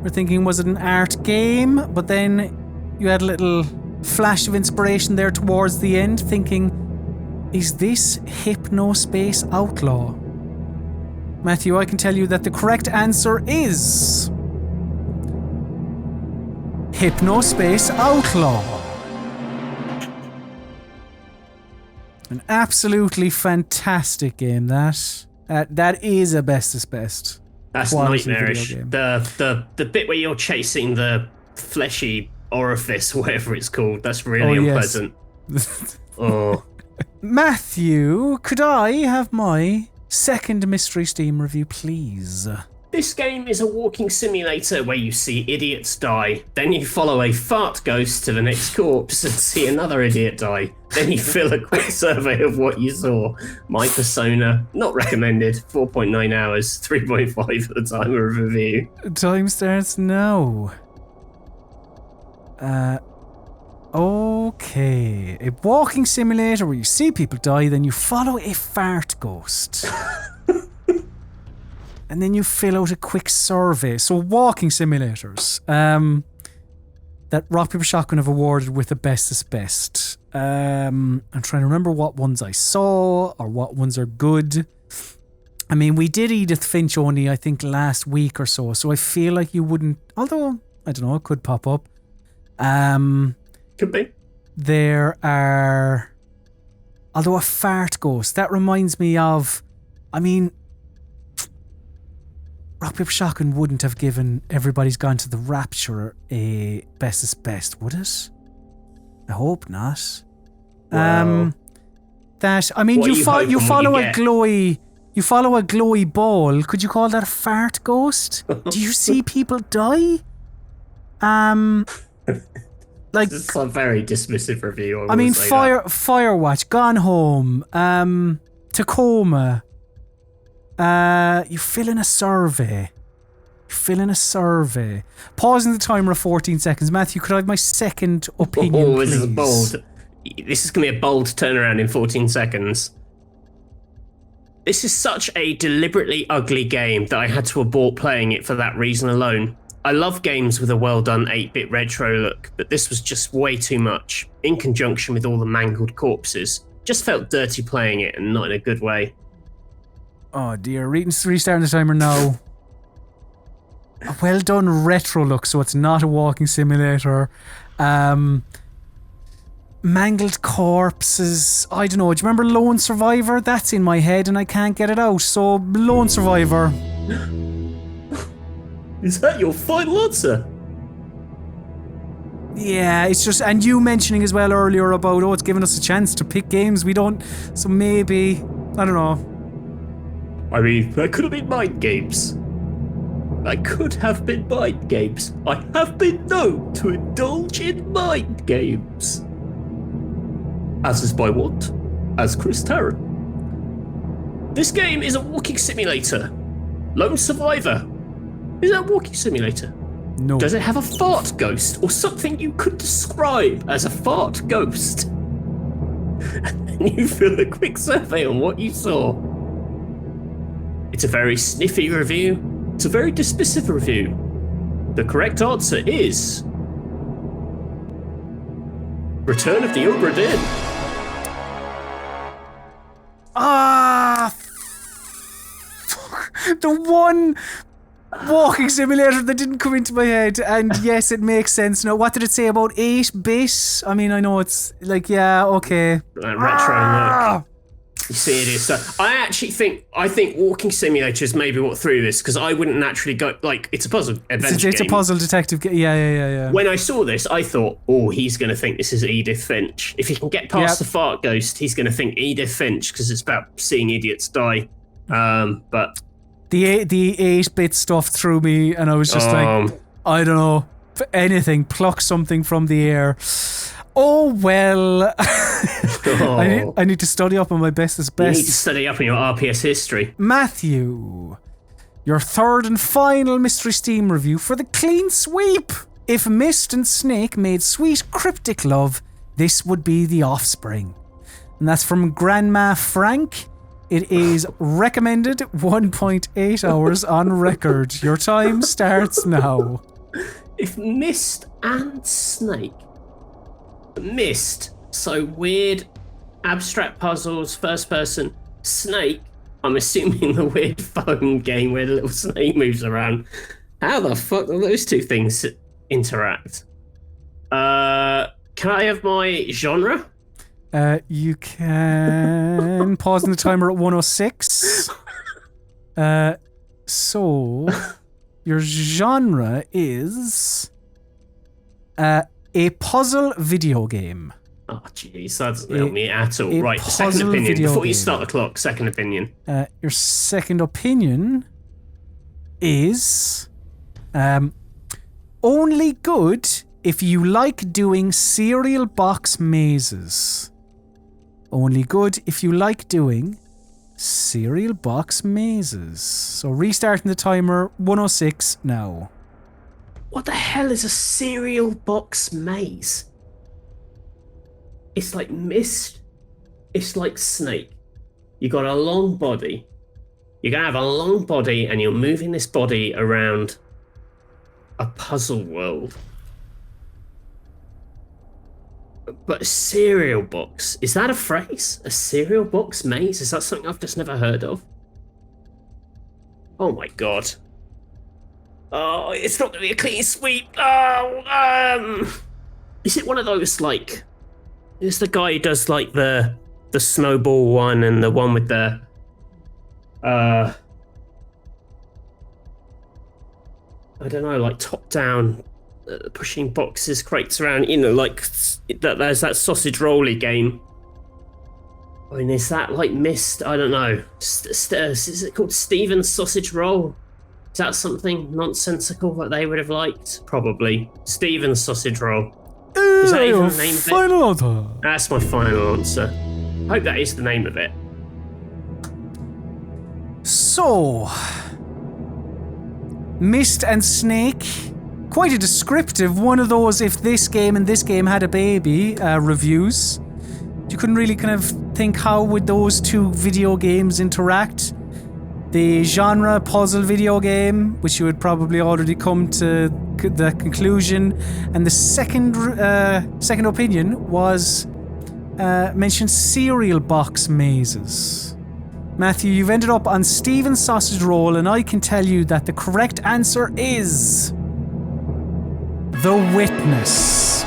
We're thinking, was it an art game? But then you had a little flash of inspiration there towards the end, thinking, is this Hypnospace Outlaw? Matthew, I can tell you that the correct answer is Hypnospace Outlaw. An absolutely fantastic game, that is a bestest best. That's quality nightmarish. video game. The bit where you're chasing the fleshy orifice, whatever it's called, that's really unpleasant. Oh. Matthew, could I have my second mystery Steam review, please? This game is a walking simulator where you see idiots die, then you follow a fart ghost to the next corpse and see another idiot die. Then you fill a quick survey of what you saw. My persona, not recommended, 4.9 hours, 3.5 at the time of review. Time starts now. Okay. A walking simulator where you see people die, then you follow a fart ghost. And then you fill out a quick survey. So walking simulators that Rock Paper Shotgun have awarded with the bestest best. I'm trying to remember what ones I saw or what ones are good. I mean, we did Edith Finch only, I think, last week or so. So I feel like you wouldn't, although, I don't know, it could pop up. Could be. There are, although a fart ghost, that reminds me of, I mean, Rock Paper Shotgun wouldn't have given Everybody's Gone to the Rapture a bestest best, would it? I hope not. Well, that I mean, you follow a glowy ball. Could you call that a fart ghost? Do you see people die? Like, this is a very dismissive review. I mean, Firewatch, Gone Home, Tacoma. You fill in a survey. Pausing the timer at 14 seconds. Matthew, could I have my second opinion, please? This is bold. This is going to be a bold turnaround in 14 seconds. This is such a deliberately ugly game that I had to abort playing it for that reason alone. I love games with a well-done 8-bit retro look, but this was just way too much, in conjunction with all the mangled corpses. Just felt dirty playing it, and not in a good way. Oh dear, restarting the timer now. A well done retro look, so it's not a walking simulator. Mangled corpses. I don't know. Do you remember Lone Survivor? That's in my head and I can't get it out. So, Lone Survivor. Is that your final answer? Yeah, it's just, and you mentioning as well earlier about, it's giving us a chance to pick games we don't, so maybe, I don't know. I mean, that could have been mind games. I could have been mind games. I have been known to indulge in mind games. As is by what? As Chris Tarrant. This game is a walking simulator. Lone Survivor. Is that a walking simulator? No. Does it have a fart ghost or something you could describe as a fart ghost? And then you fill a quick survey on what you saw. It's a very sniffy review. It's a very dismissive review. The correct answer is Return of the Obra Dinn. The one walking simulator that didn't come into my head, and yes, it makes sense. Now, what did it say about 8-bit? I mean, I know it's like, yeah, okay. Retro look. You see it is. So I think walking simulators may be what threw this, because I wouldn't naturally go, like, it's a puzzle adventure It's a puzzle detective game. Yeah. When I saw this, I thought, he's going to think this is Edith Finch. If he can get past the fart ghost, he's going to think Edith Finch, because it's about seeing idiots die. But the 8-bit stuff threw me, and I was just like, I don't know, anything, pluck something from the air. Oh well. I need to study up on my bestest best. You need to study up on your RPS history. Matthew, your third and final Mystery Steam review for the clean sweep. If Mist and Snake made sweet cryptic love, this would be The Offspring. And that's from Grandma Frank. It is recommended 1.8 hours on record. Your time starts now. If Mist and Snake. Mist, so weird, abstract puzzles, first person. Snake, I'm assuming the weird phone game where the little snake moves around. How the fuck do those two things interact? Can I have my genre? You can. Pausing the timer at 106. So, your genre is a puzzle video game. Oh, jeez, that doesn't help me at all. A Right, second puzzle opinion. video Before you game. start the clock, second opinion. Your second opinion is only good if you like doing cereal box mazes. Only good if you like doing cereal box mazes. So restarting the timer, 106 now. What the hell is a cereal box maze? It's like Mist. It's like Snake. You got a long body. You're gonna have a long body, and you're moving this body around a puzzle world. But a cereal box, is that a phrase? A cereal box maze? Is that something I've just never heard of? Oh my god. Oh, it's not gonna be a clean sweep. Oh, is it one of those, like, is the guy who does like the snowball one and the one with the I don't know, like top down pushing boxes, crates around, you know, like there's that sausage rolly game. I mean, is that like Mist? I don't know. Is it called Steven's Sausage Roll? Is that something nonsensical that they would have liked? Probably. Steven's Sausage Roll. Is that even the name of it? Final answer. That's my final answer. I hope that is the name of it. So, Mist and Snake, quite a descriptive one of those if this game and this game had a baby reviews. You couldn't really kind of think how would those two video games interact. The genre puzzle video game, which you had probably already come to the conclusion, and the second opinion was mentioned cereal box mazes. Matthew, you've ended up on Steven's Sausage Roll, and I can tell you that the correct answer is The Witness.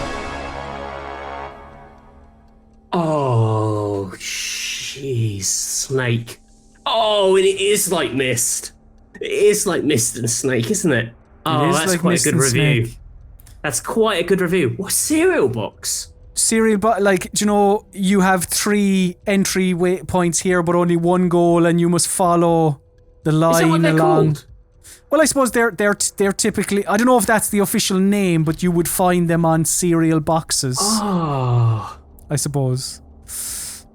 Oh, jeez, Snake. Oh, and it is like Mist. It is like Mist and Snake, isn't it? Oh, is that's like quite Mist a good and review. Snake. That's quite a good review. What cereal box? Cereal box, like, do you know, you have 3 entry points here, but only 1 goal, and you must follow the line Is that what they're along. called? Well, I suppose they're typically, I don't know if that's the official name, but you would find them on cereal boxes. Oh. I suppose.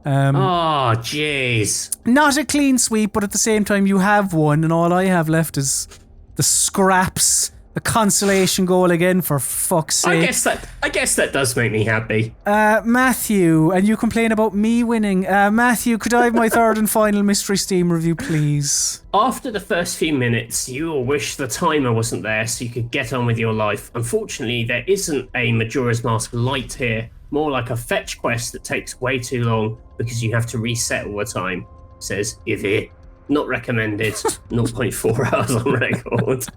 Oh, jeez. Not a clean sweep, but at the same time you have one, and all I have left is the scraps, the consolation goal again, for fuck's sake. I guess that does make me happy. Matthew, and you complain about me winning. Matthew, could I have my third and final Mystery Steam review, please? After the first few minutes, you will wish the timer wasn't there so you could get on with your life. Unfortunately, there isn't a Majora's Mask Lite here, more like a fetch quest that takes way too long because you have to reset all the time. Says Ivy. Not recommended. 0.4 hours on record.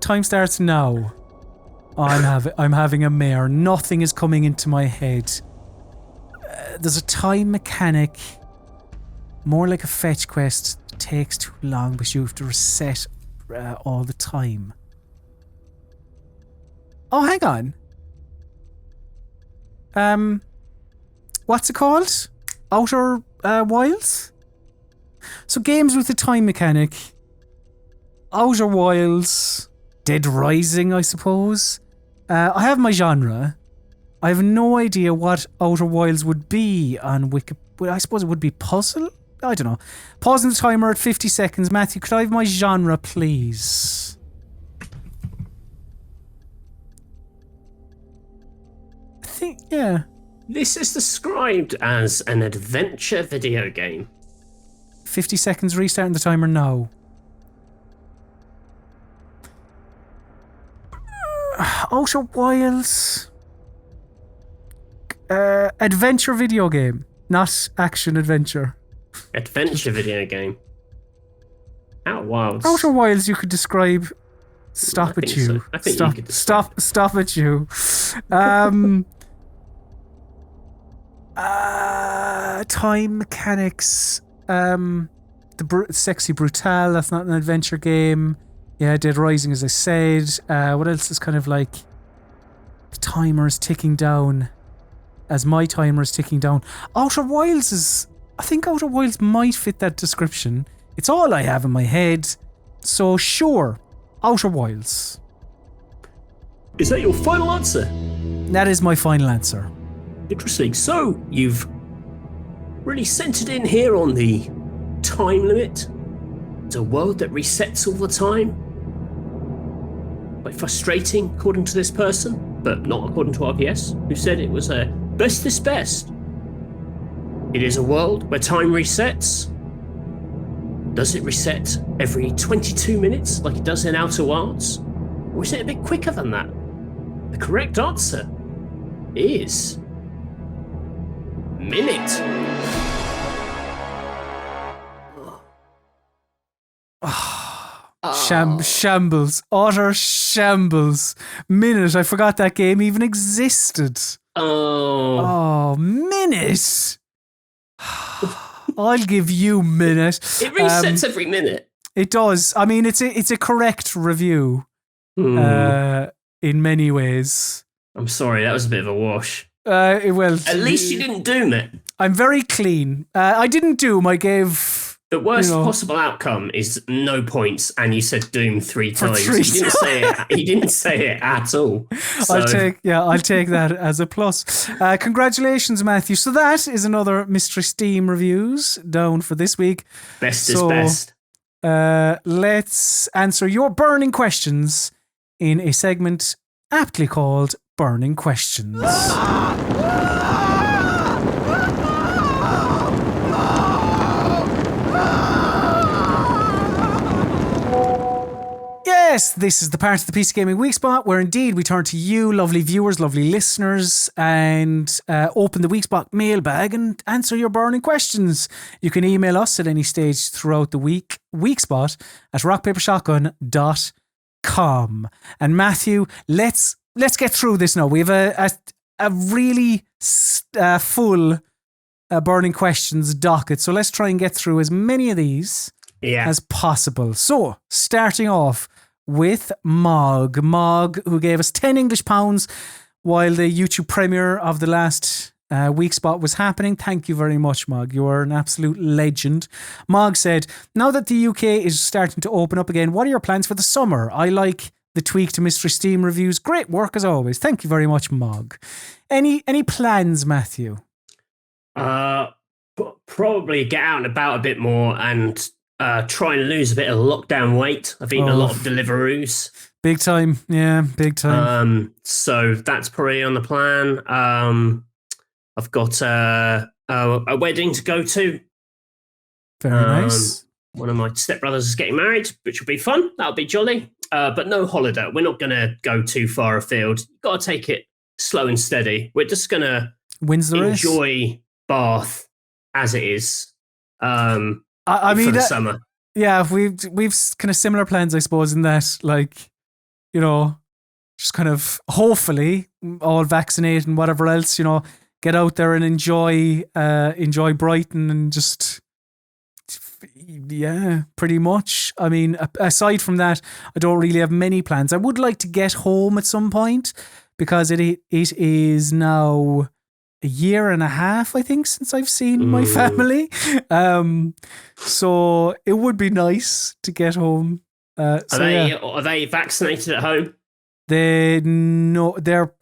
Time starts now. I'm having a mare. Nothing is coming into my head. There's a time mechanic, more like a fetch quest. It takes too long because you have to reset all the time. Oh, hang on. What's it called? Outer Wilds? So games with the time mechanic. Outer Wilds. Dead Rising, I suppose. I have my genre. I have no idea what Outer Wilds would be on Wikipedia. I suppose it would be puzzle? I don't know. Pausing the timer at 50 seconds. Matthew, could I have my genre, please? I think, yeah. This is described as an adventure video game. 50 seconds, restarting the timer now. Outer Wilds. Adventure video game, not action adventure. Adventure video game. Outer Wilds. Outer Wilds, you could describe. Stop it, you. So. I think Stop. you could describe. Stop it, you. Time mechanics. Sexy Brutal. That's not an adventure game. Yeah, Dead Rising, as I said. What else is kind of like the timer is ticking down? As my timer is ticking down. Outer Wilds is... I think Outer Wilds might fit that description. It's all I have in my head. So sure, Outer Wilds. Is that your final answer? That is my final answer. Interesting. So, you've really centered in here on the time limit. It's a world that resets all the time. Quite frustrating, according to this person, but not according to RPS, who said it was a best is best. It is a world where time resets. Does it reset every 22 minutes like it does in Outer Wilds? Or is it a bit quicker than that? The correct answer is... minute. Shambles. Utter shambles. Minute. I forgot that game even existed. Oh, Minute. I'll give you Minute. It resets every minute. It does. I mean, it's a correct review in many ways. I'm sorry, that was a bit of a wash. Well, at least you didn't doom it. I'm very clean. I didn't doom. I gave... The worst possible outcome is no points, and you said doom 3 times. You didn't say it. You didn't say it at all. So. I'll take that as a plus. Congratulations, Matthew. So that is another Mystery Steam reviews down for this week. Best is best. Let's answer your burning questions in a segment aptly called Burning Questions. Yes, this is the part of the PC Gaming Weekspot where indeed we turn to you, lovely viewers, lovely listeners, and open the Weekspot mailbag and answer your burning questions. You can email us at any stage throughout the week, weekspot@rockpapersshotgun.com. And Matthew, let's get through this now. We have a really full burning questions docket, so let's try and get through as many of these as possible. So, starting off with Mog, who gave us 10 English pounds while the YouTube premiere of the last Weekspot was happening. Thank you very much, Mog. You are an absolute legend. Mog said, now that the UK is starting to open up again, what are your plans for the summer? I like the tweak to Mystery Steam reviews. Great work as always. Thank you very much, Mog. Any plans, Matthew? Probably get out and about a bit more and try and lose a bit of lockdown weight. I've eaten a lot of Deliveroos. Big time. Yeah, big time. So that's probably on the plan. I've got a wedding to go to. Very nice. One of my stepbrothers is getting married, which will be fun. That'll be jolly. But no holiday. We're not going to go too far afield. You've got to take it slow and steady. We're just going to enjoy Bath as it is. I mean, for the summer. Yeah, we've kind of similar plans, I suppose, in that, like, you know, just kind of hopefully all vaccinated and whatever else, you know, get out there and enjoy Brighton and just, yeah, pretty much. I mean, aside from that, I don't really have many plans. I would like to get home at some point because it is now a year and a half, I think, since I've seen my family. So it would be nice to get home. Are they vaccinated at home?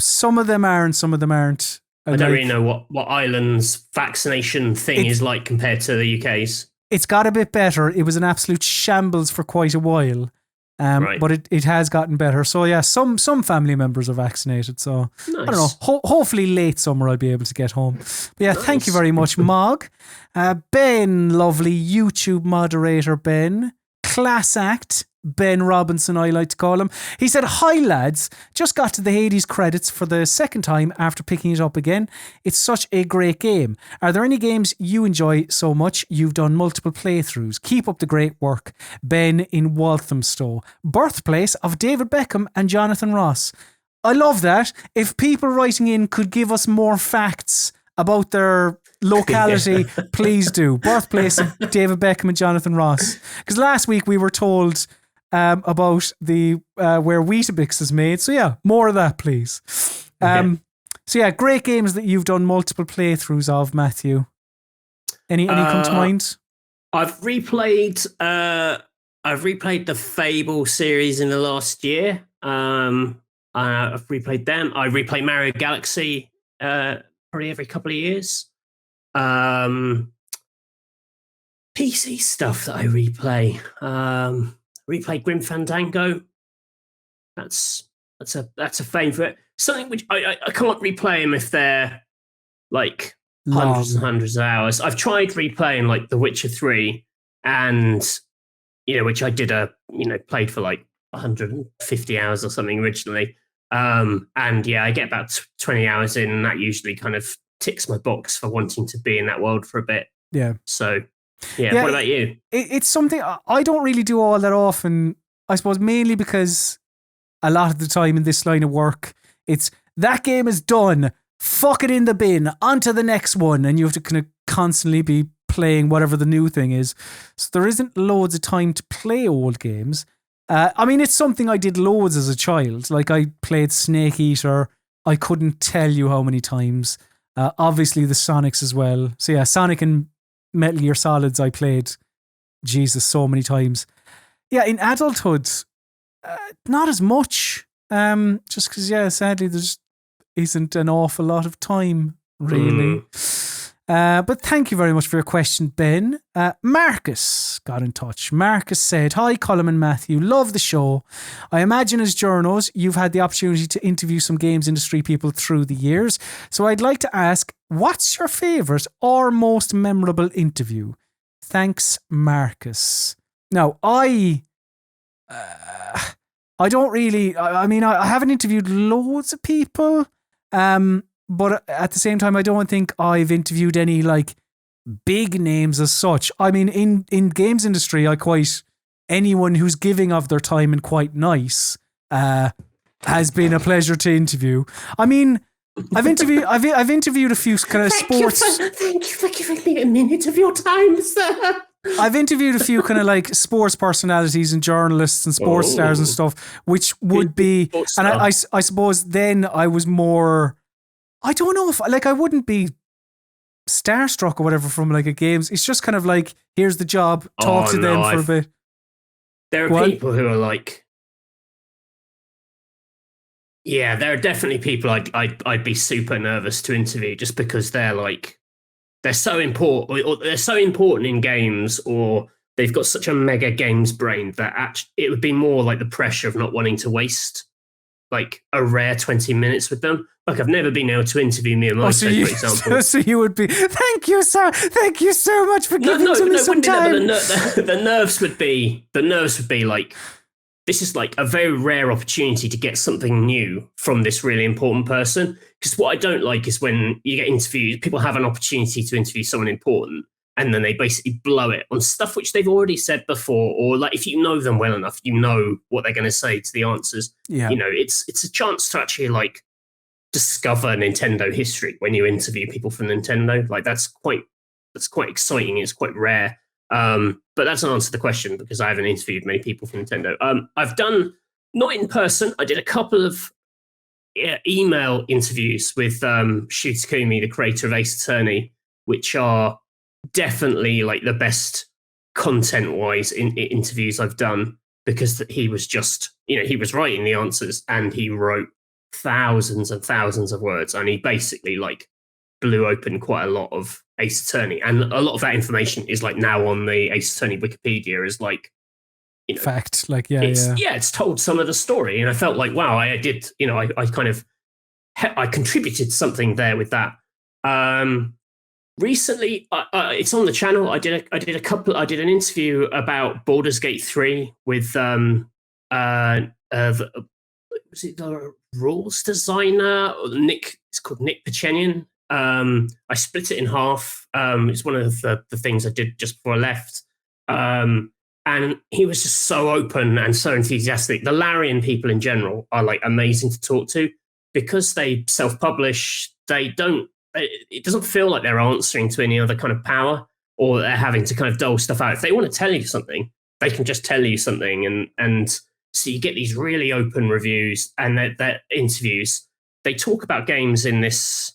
Some of them are and some of them aren't. I don't really know what Ireland's vaccination thing is like compared to the UK's. It's got a bit better. It was an absolute shambles for quite a while. Right. But it has gotten better. So yeah, some family members are vaccinated. So nice. I don't know. Hopefully late summer I'll be able to get home. But yeah, nice. Thank you very much, Mog. Ben, lovely YouTube moderator Ben. Class act. Ben Robinson, I like to call him. He said, hi lads, just got to the Hades credits for the second time after picking it up again. It's such a great game. Are there any games you enjoy so much you've done multiple playthroughs? Keep up the great work. Ben in Walthamstow, birthplace of David Beckham and Jonathan Ross. I love that. If people writing in could give us more facts about their locality, please do. Birthplace of David Beckham and Jonathan Ross. Because last week we were told about the where Weetabix is made. So yeah, more of that, please. So yeah, great games that you've done multiple playthroughs of, Matthew. Any come to mind? I've replayed the Fable series in the last year. I've replayed them. I replay Mario Galaxy probably every couple of years. PC stuff that I replay. Replay Grim Fandango. That's a favourite. Something which I can't replay them if they're like hundreds and hundreds of hours. I've tried replaying like The Witcher 3 and which I did played for like 150 hours or something originally. And I get about 20 hours in, and that usually kind of ticks my box for wanting to be in that world for a bit. Yeah. So, what about you? It's something I don't really do all that often, I suppose, mainly because a lot of the time in this line of work, it's that game is done, fuck it in the bin, on to the next one, and you have to kind of constantly be playing whatever the new thing is. So there isn't loads of time to play old games. I mean, it's something I did loads as a child. Like I played Snake Eater, I couldn't tell you how many times. Obviously the Sonics as well. So yeah, Sonic and Metal Gear Solids I played, Jesus, so many times. Yeah, in adulthood, not as much. Just because, sadly, there's isn't an awful lot of time, really. But thank you very much for your question, Ben. Marcus got in touch. Marcus said, "Hi, Colm and Matthew. Love the show. I imagine as journos, you've had the opportunity to interview some games industry people through the years. So I'd like to ask, what's your favourite or most memorable interview? Thanks, Marcus." Now, I don't really... I mean, I haven't interviewed loads of people, but at the same time, I don't think I've interviewed any like big names as such. I mean, in games industry, anyone who's giving of their time and quite nice has been a pleasure to interview. I mean, I've interviewed a few kind of sports. Thank you for giving me a minute of your time, sir. I've interviewed a few kind of like sports personalities and journalists and sports stars and stuff, which would be, and I suppose then I was more, I don't know if like I wouldn't be starstruck or whatever from like a games. It's just kind of like, here's the job, talk to them for a bit. There are people who are like, yeah, there are definitely people I'd be super nervous to interview just because they're like, they're so important, or they're so important in games, or they've got such a mega games brain that it would be more like the pressure of not wanting to waste like a rare 20 minutes with them. Like I've never been able to interview Mia Moto, for example. So you would be, thank you, sir. Thank you so much for giving me some time. The nerves would be like, this is like a very rare opportunity to get something new from this really important person. Because what I don't like is when you get interviewed, people have an opportunity to interview someone important and then they basically blow it on stuff which they've already said before. Or like if you know them well enough, you know what they're going to say to the answers. Yeah. It's a chance to actually like discover Nintendo history when you interview people from Nintendo. Like that's quite exciting. It's quite rare. But that's an answer to the question because I haven't interviewed many people from Nintendo. I've done, not in person, I did a couple of email interviews with Shu Takumi, the creator of Ace Attorney, which are definitely like the best content-wise interviews I've done because he was just, he was writing the answers and he wrote thousands and thousands of words and he basically like blew open quite a lot of Ace Attorney, and a lot of that information is like now on the Ace Attorney Wikipedia as like, fact, like it's told some of the story, and I felt like wow, I did, I contributed something there with that. Recently, it's on the channel. I did an interview about Baldur's Gate 3 with was it the rules designer Nick? It's called Nick Pachenian. I split it in half. It's one of the things I did just before I left. And he was just so open and so enthusiastic. The Larian people in general are like amazing to talk to because they self-publish. They don't it doesn't feel like they're answering to any other kind of power, or they're having to kind of dole stuff out. If they want to tell you something, they can just tell you something, and so you get these really open reviews and their interviews. They talk about games in this,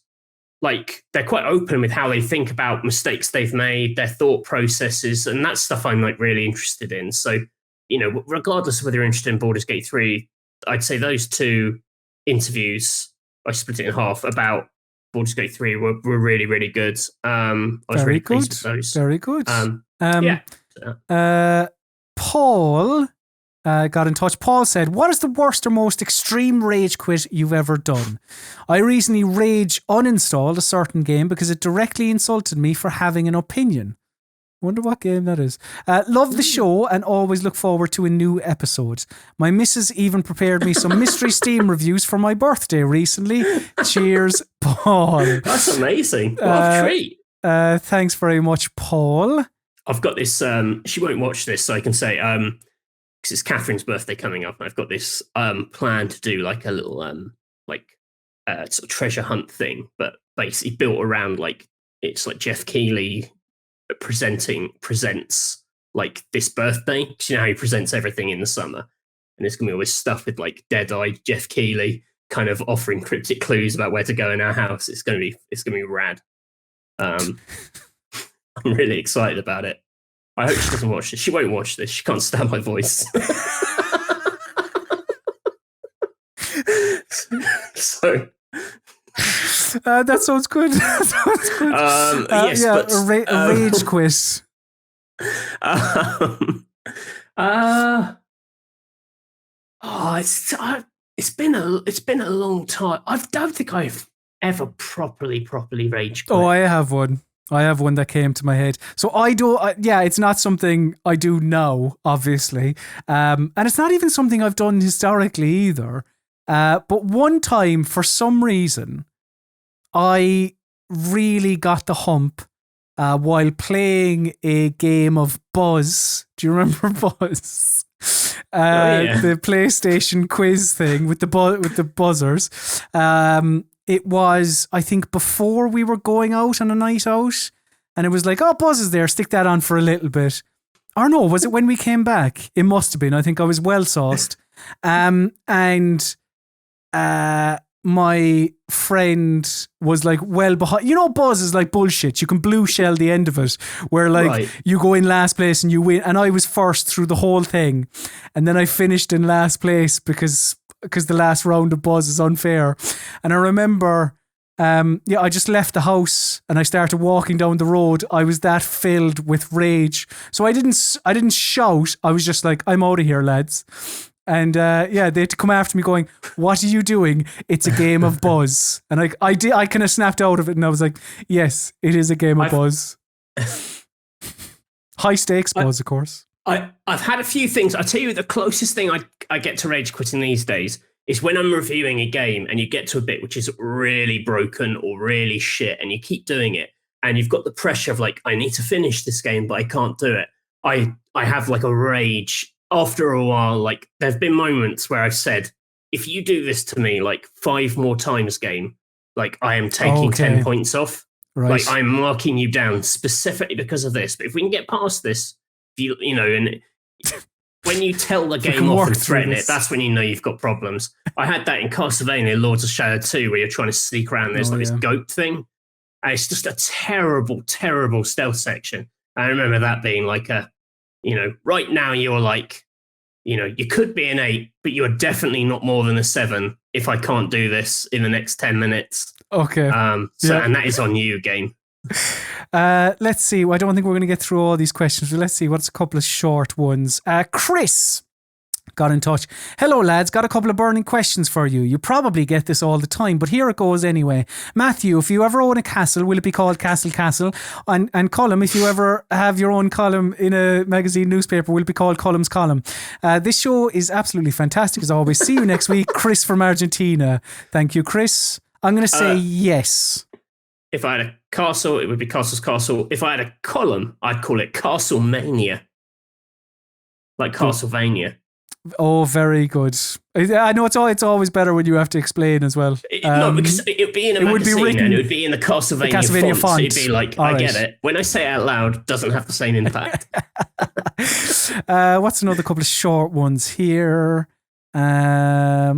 like, they're quite open with how they think about mistakes they've made, their thought processes, and that's stuff I'm like really interested in. So, regardless of whether you're interested in Baldur's Gate 3, I'd say those 2 interviews, I split it in half, about Baldur's Gate 3 were really, really good. I was really pleased with those. Very good. Yeah. Paul got in touch. Paul said, what is the worst or most extreme rage quit you've ever done? I recently rage uninstalled a certain game because it directly insulted me for having an opinion. Wonder what game that is. Love the show and always look forward to a new episode. My missus even prepared me some mystery Steam reviews for my birthday recently. Cheers, Paul. That's amazing. What a treat. Thanks very much, Paul. I've got this, she won't watch this, so I can say, because it's Catherine's birthday coming up, and I've got this plan to do like a little sort of treasure hunt thing, but basically built around it's like Jeff Keighley presents like this birthday, because you know how he presents everything in the summer, and there's gonna be all this stuff with like dead-eyed Jeff Keighley kind of offering cryptic clues about where to go in our house. It's gonna be rad. I'm really excited about it. I hope she doesn't watch this. She won't watch this. She can't stand my voice. So that sounds good. Yes, but a rage quiz. It's been a long time. I don't think I've ever properly rage quit. Oh, I have one. That came to my head. So it's not something I do now, obviously. And it's not even something I've done historically either. But one time, for some reason, I really got the hump while playing a game of Buzz. Do you remember Buzz? The PlayStation quiz thing with the buzzers. It was, I think, before we were going out on a night out, and it was like, oh, Buzz is there, stick that on for a little bit. Or no, was it when we came back? It must have been. I think I was well sauced. And my friend was like well behind. You know, Buzz is like bullshit. You can blue shell the end of it, where you go in last place and you win. And I was first through the whole thing, and then I finished in last place because the last round of Buzz is unfair. And I remember, I just left the house and I started walking down the road. I was that filled with rage, so I didn't shout. I was just like, I'm out of here, lads. And they had to come after me going, what are you doing? It's a game of Buzz. And I kind of snapped out of it, and I was like, yes, it is a game of Buzz. High stakes Buzz, of course. I've had a few things. I'll tell you, the closest thing I get to rage quitting these days is when I'm reviewing a game and you get to a bit which is really broken or really shit, and you keep doing it, and you've got the pressure of like, I need to finish this game, but I can't do it. I have like a rage after a while. Like, there have been moments where I've said, if you do this to me like 5 more times, game, like I am taking 10 points off. Right. Like, I'm marking you down specifically because of this. But if we can get past this, you know, and when you tell the game off and threaten it, that's when you know you've got problems. I had that in Castlevania Lords of Shadow 2, where you're trying to sneak around. There's this goat thing. And it's just a terrible, terrible stealth section. I remember that being like right now you're like, you could be an 8, but you are definitely not more than a 7 if I can't do this in the next 10 minutes. Okay. And that is on you, game. Let's see. I don't think we're going to get through all these questions, but let's see. What's a couple of short ones? Chris got in touch. Hello, lads. Got a couple of burning questions for you. You probably get this all the time, but here it goes anyway. Matthew, if you ever own a castle, will it be called Castle? And Colm, if you ever have your own column in a magazine newspaper, will it be called Colm's Column? This show is absolutely fantastic as always. See you next week. Chris from Argentina. Thank you, Chris. I'm going to say yes. If I had a castle, it would be Castle's Castle. If I had a column, I'd call it Castlemania. Like Castlevania. Oh, very good. I know it's always better when you have to explain as well. No, because it would be in a magazine and it would be in the Castlevania font. So you'd be like, I get it. When I say it out loud, it doesn't have the same impact. What's another couple of short ones here? Yadid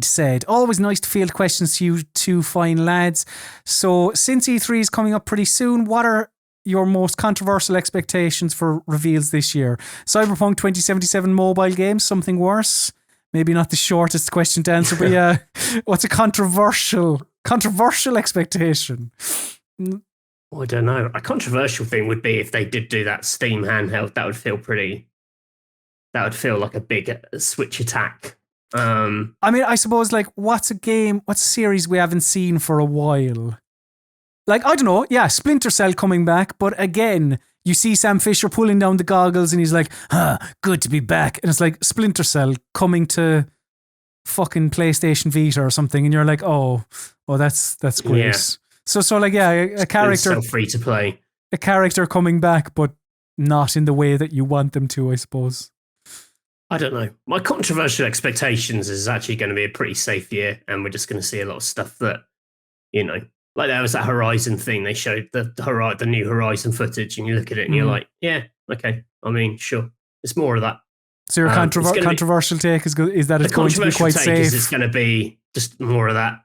said, always nice to field questions to you two fine lads. So since E3 is coming up pretty soon, what are your most controversial expectations for reveals this year? Cyberpunk 2077 mobile game, something worse? Maybe not the shortest question to answer, but yeah, what's a controversial expectation? I don't know. A controversial thing would be if they did do that Steam handheld. That would feel like a big Switch attack. I mean, I suppose, like, what's a series we haven't seen for a while? Like, I don't know, yeah, Splinter Cell coming back, but again, you see Sam Fisher pulling down the goggles and he's like, good to be back. And it's like Splinter Cell coming to fucking PlayStation Vita or something, and you're like, oh, that's great. Yeah. So like, yeah, a character... Splinter Cell free to play. A character coming back, but not in the way that you want them to, I suppose. I don't know. My controversial expectations is actually going to be a pretty safe year, and we're just going to see a lot of stuff that, you know, like there was that Horizon thing. They showed the new Horizon footage, and you look at it and you're like, yeah, okay. I mean, sure. It's more of that. So your controversial take is that it's going to be quite safe? It's going to be just more of that.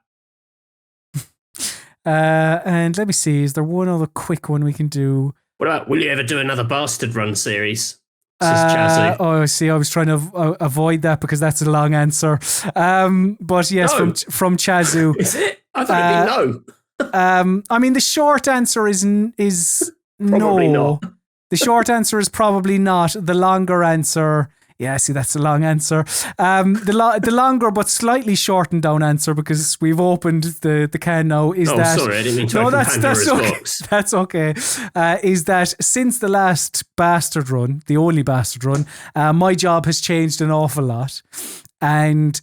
And let me see, is there one other quick one we can do? What about, will you ever do another Bastard Run series? I see. I was trying to avoid that because that's a long answer. But yes, no. from Chazu. Is it? I thought it'd be no. I mean, the short answer is probably no. Not. The short answer is probably not. The longer answer, yeah, see, that's a long answer. The longer but slightly shortened down answer, because we've opened the can now, is that... sorry, I didn't mean to open Pandora's box. That's okay. Is that since the last Bastard Run, the only Bastard Run, my job has changed an awful lot. And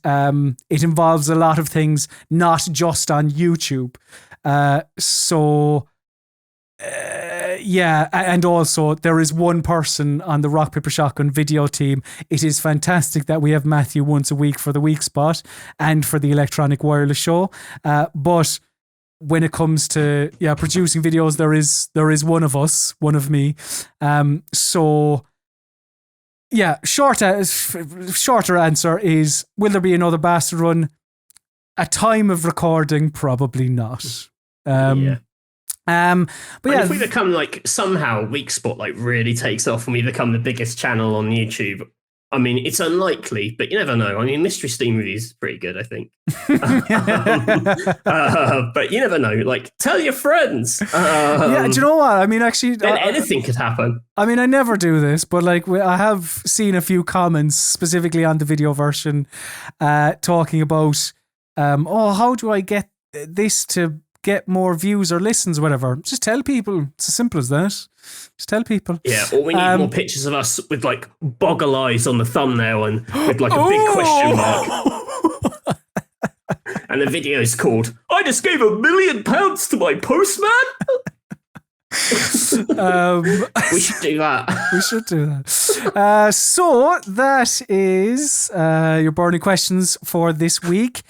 it involves a lot of things, not just on YouTube. Yeah, and also there is one person on the Rock Paper Shotgun video team. It is fantastic that we have Matthew once a week for the Weekspot and for the Electronic Wireless Show. But when it comes to producing videos, there is one of us, one of me. So yeah, shorter answer is, will there be another Bastard Run? At time of recording, probably not. Yeah. But yeah, if we become somehow Weekspot really takes off and we become the biggest channel on YouTube, I mean, it's unlikely, but you never know. I mean, Mystery Steam Reviews is pretty good, I think. But you never know. Tell your friends. Yeah, do you know what? I mean, actually, then anything could happen. I mean, I never do this, but I have seen a few comments specifically on the video version, talking about, how do I get this to get more views or listens or whatever? Just tell people. It's as simple as that. Just tell people. Yeah, or we need more pictures of us with boggle eyes on the thumbnail and with a big question mark. And the video is called, I just gave £1 million to my postman. We should do that. We should do that. So that is your burning questions for this week.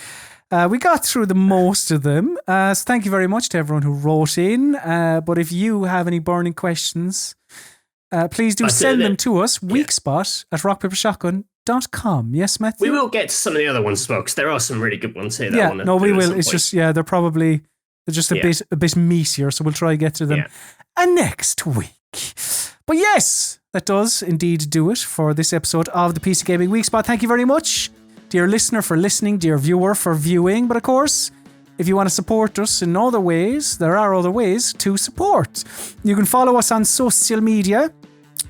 We got through the most of them. So thank you very much to everyone who wrote in. But if you have any burning questions, please do send them to us. Weekspot at rockpapershotgun.com. Yes, Matthew? We will get to some of the other ones as well, because there are some really good ones here. We will. It's just, they're just a bit meatier, so we'll try to get to them next week. But yes, that does indeed do it for this episode of the PC Gaming Weekspot. Thank you very much, dear listener, for listening, dear viewer for viewing. But of course, if you want to support us in other ways, there are other ways to support. You can follow us on social media.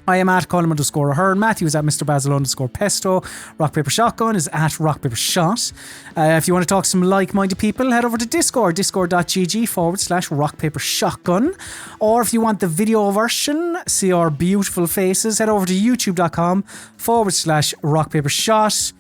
I am at Colm_Ahern. Matthew is at Mr. Basil_Pesto. Rock Paper Shotgun is at Rock Paper Shot. If you want to talk to some like-minded people, head over to Discord, discord.gg/Rock Paper Shotgun. Or if you want the video version, see our beautiful faces, head over to youtube.com/Rock Paper Shot.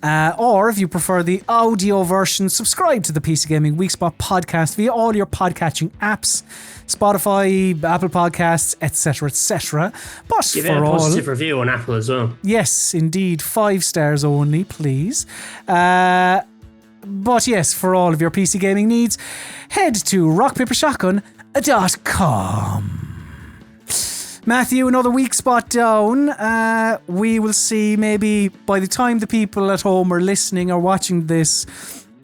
Or if you prefer the audio version, subscribe to the PC Gaming Weekspot podcast via all your podcatching apps, Spotify, Apple Podcasts, etc., etc. But Give for it a all, positive review on Apple as well. yes, indeed, 5 stars only, please. But yes, for all of your PC gaming needs, head to rockpapershotgun.com. Matthew, another weak spot down. We will see maybe by the time the people at home are listening or watching this,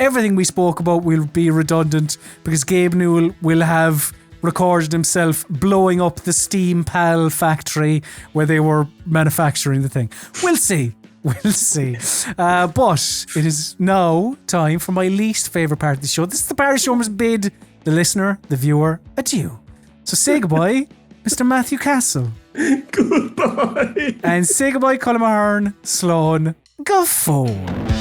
everything we spoke about will be redundant because Gabe Newell will have recorded himself blowing up the SteamPal factory where they were manufacturing the thing. We'll see. We'll see. But it is now time for my least favourite part of the show. This is the part of the show must bid the listener, the viewer, adieu. So say goodbye, Mr. Matthew Castle. Goodbye. And say goodbye, Colin Mahern, Sloan, go forward.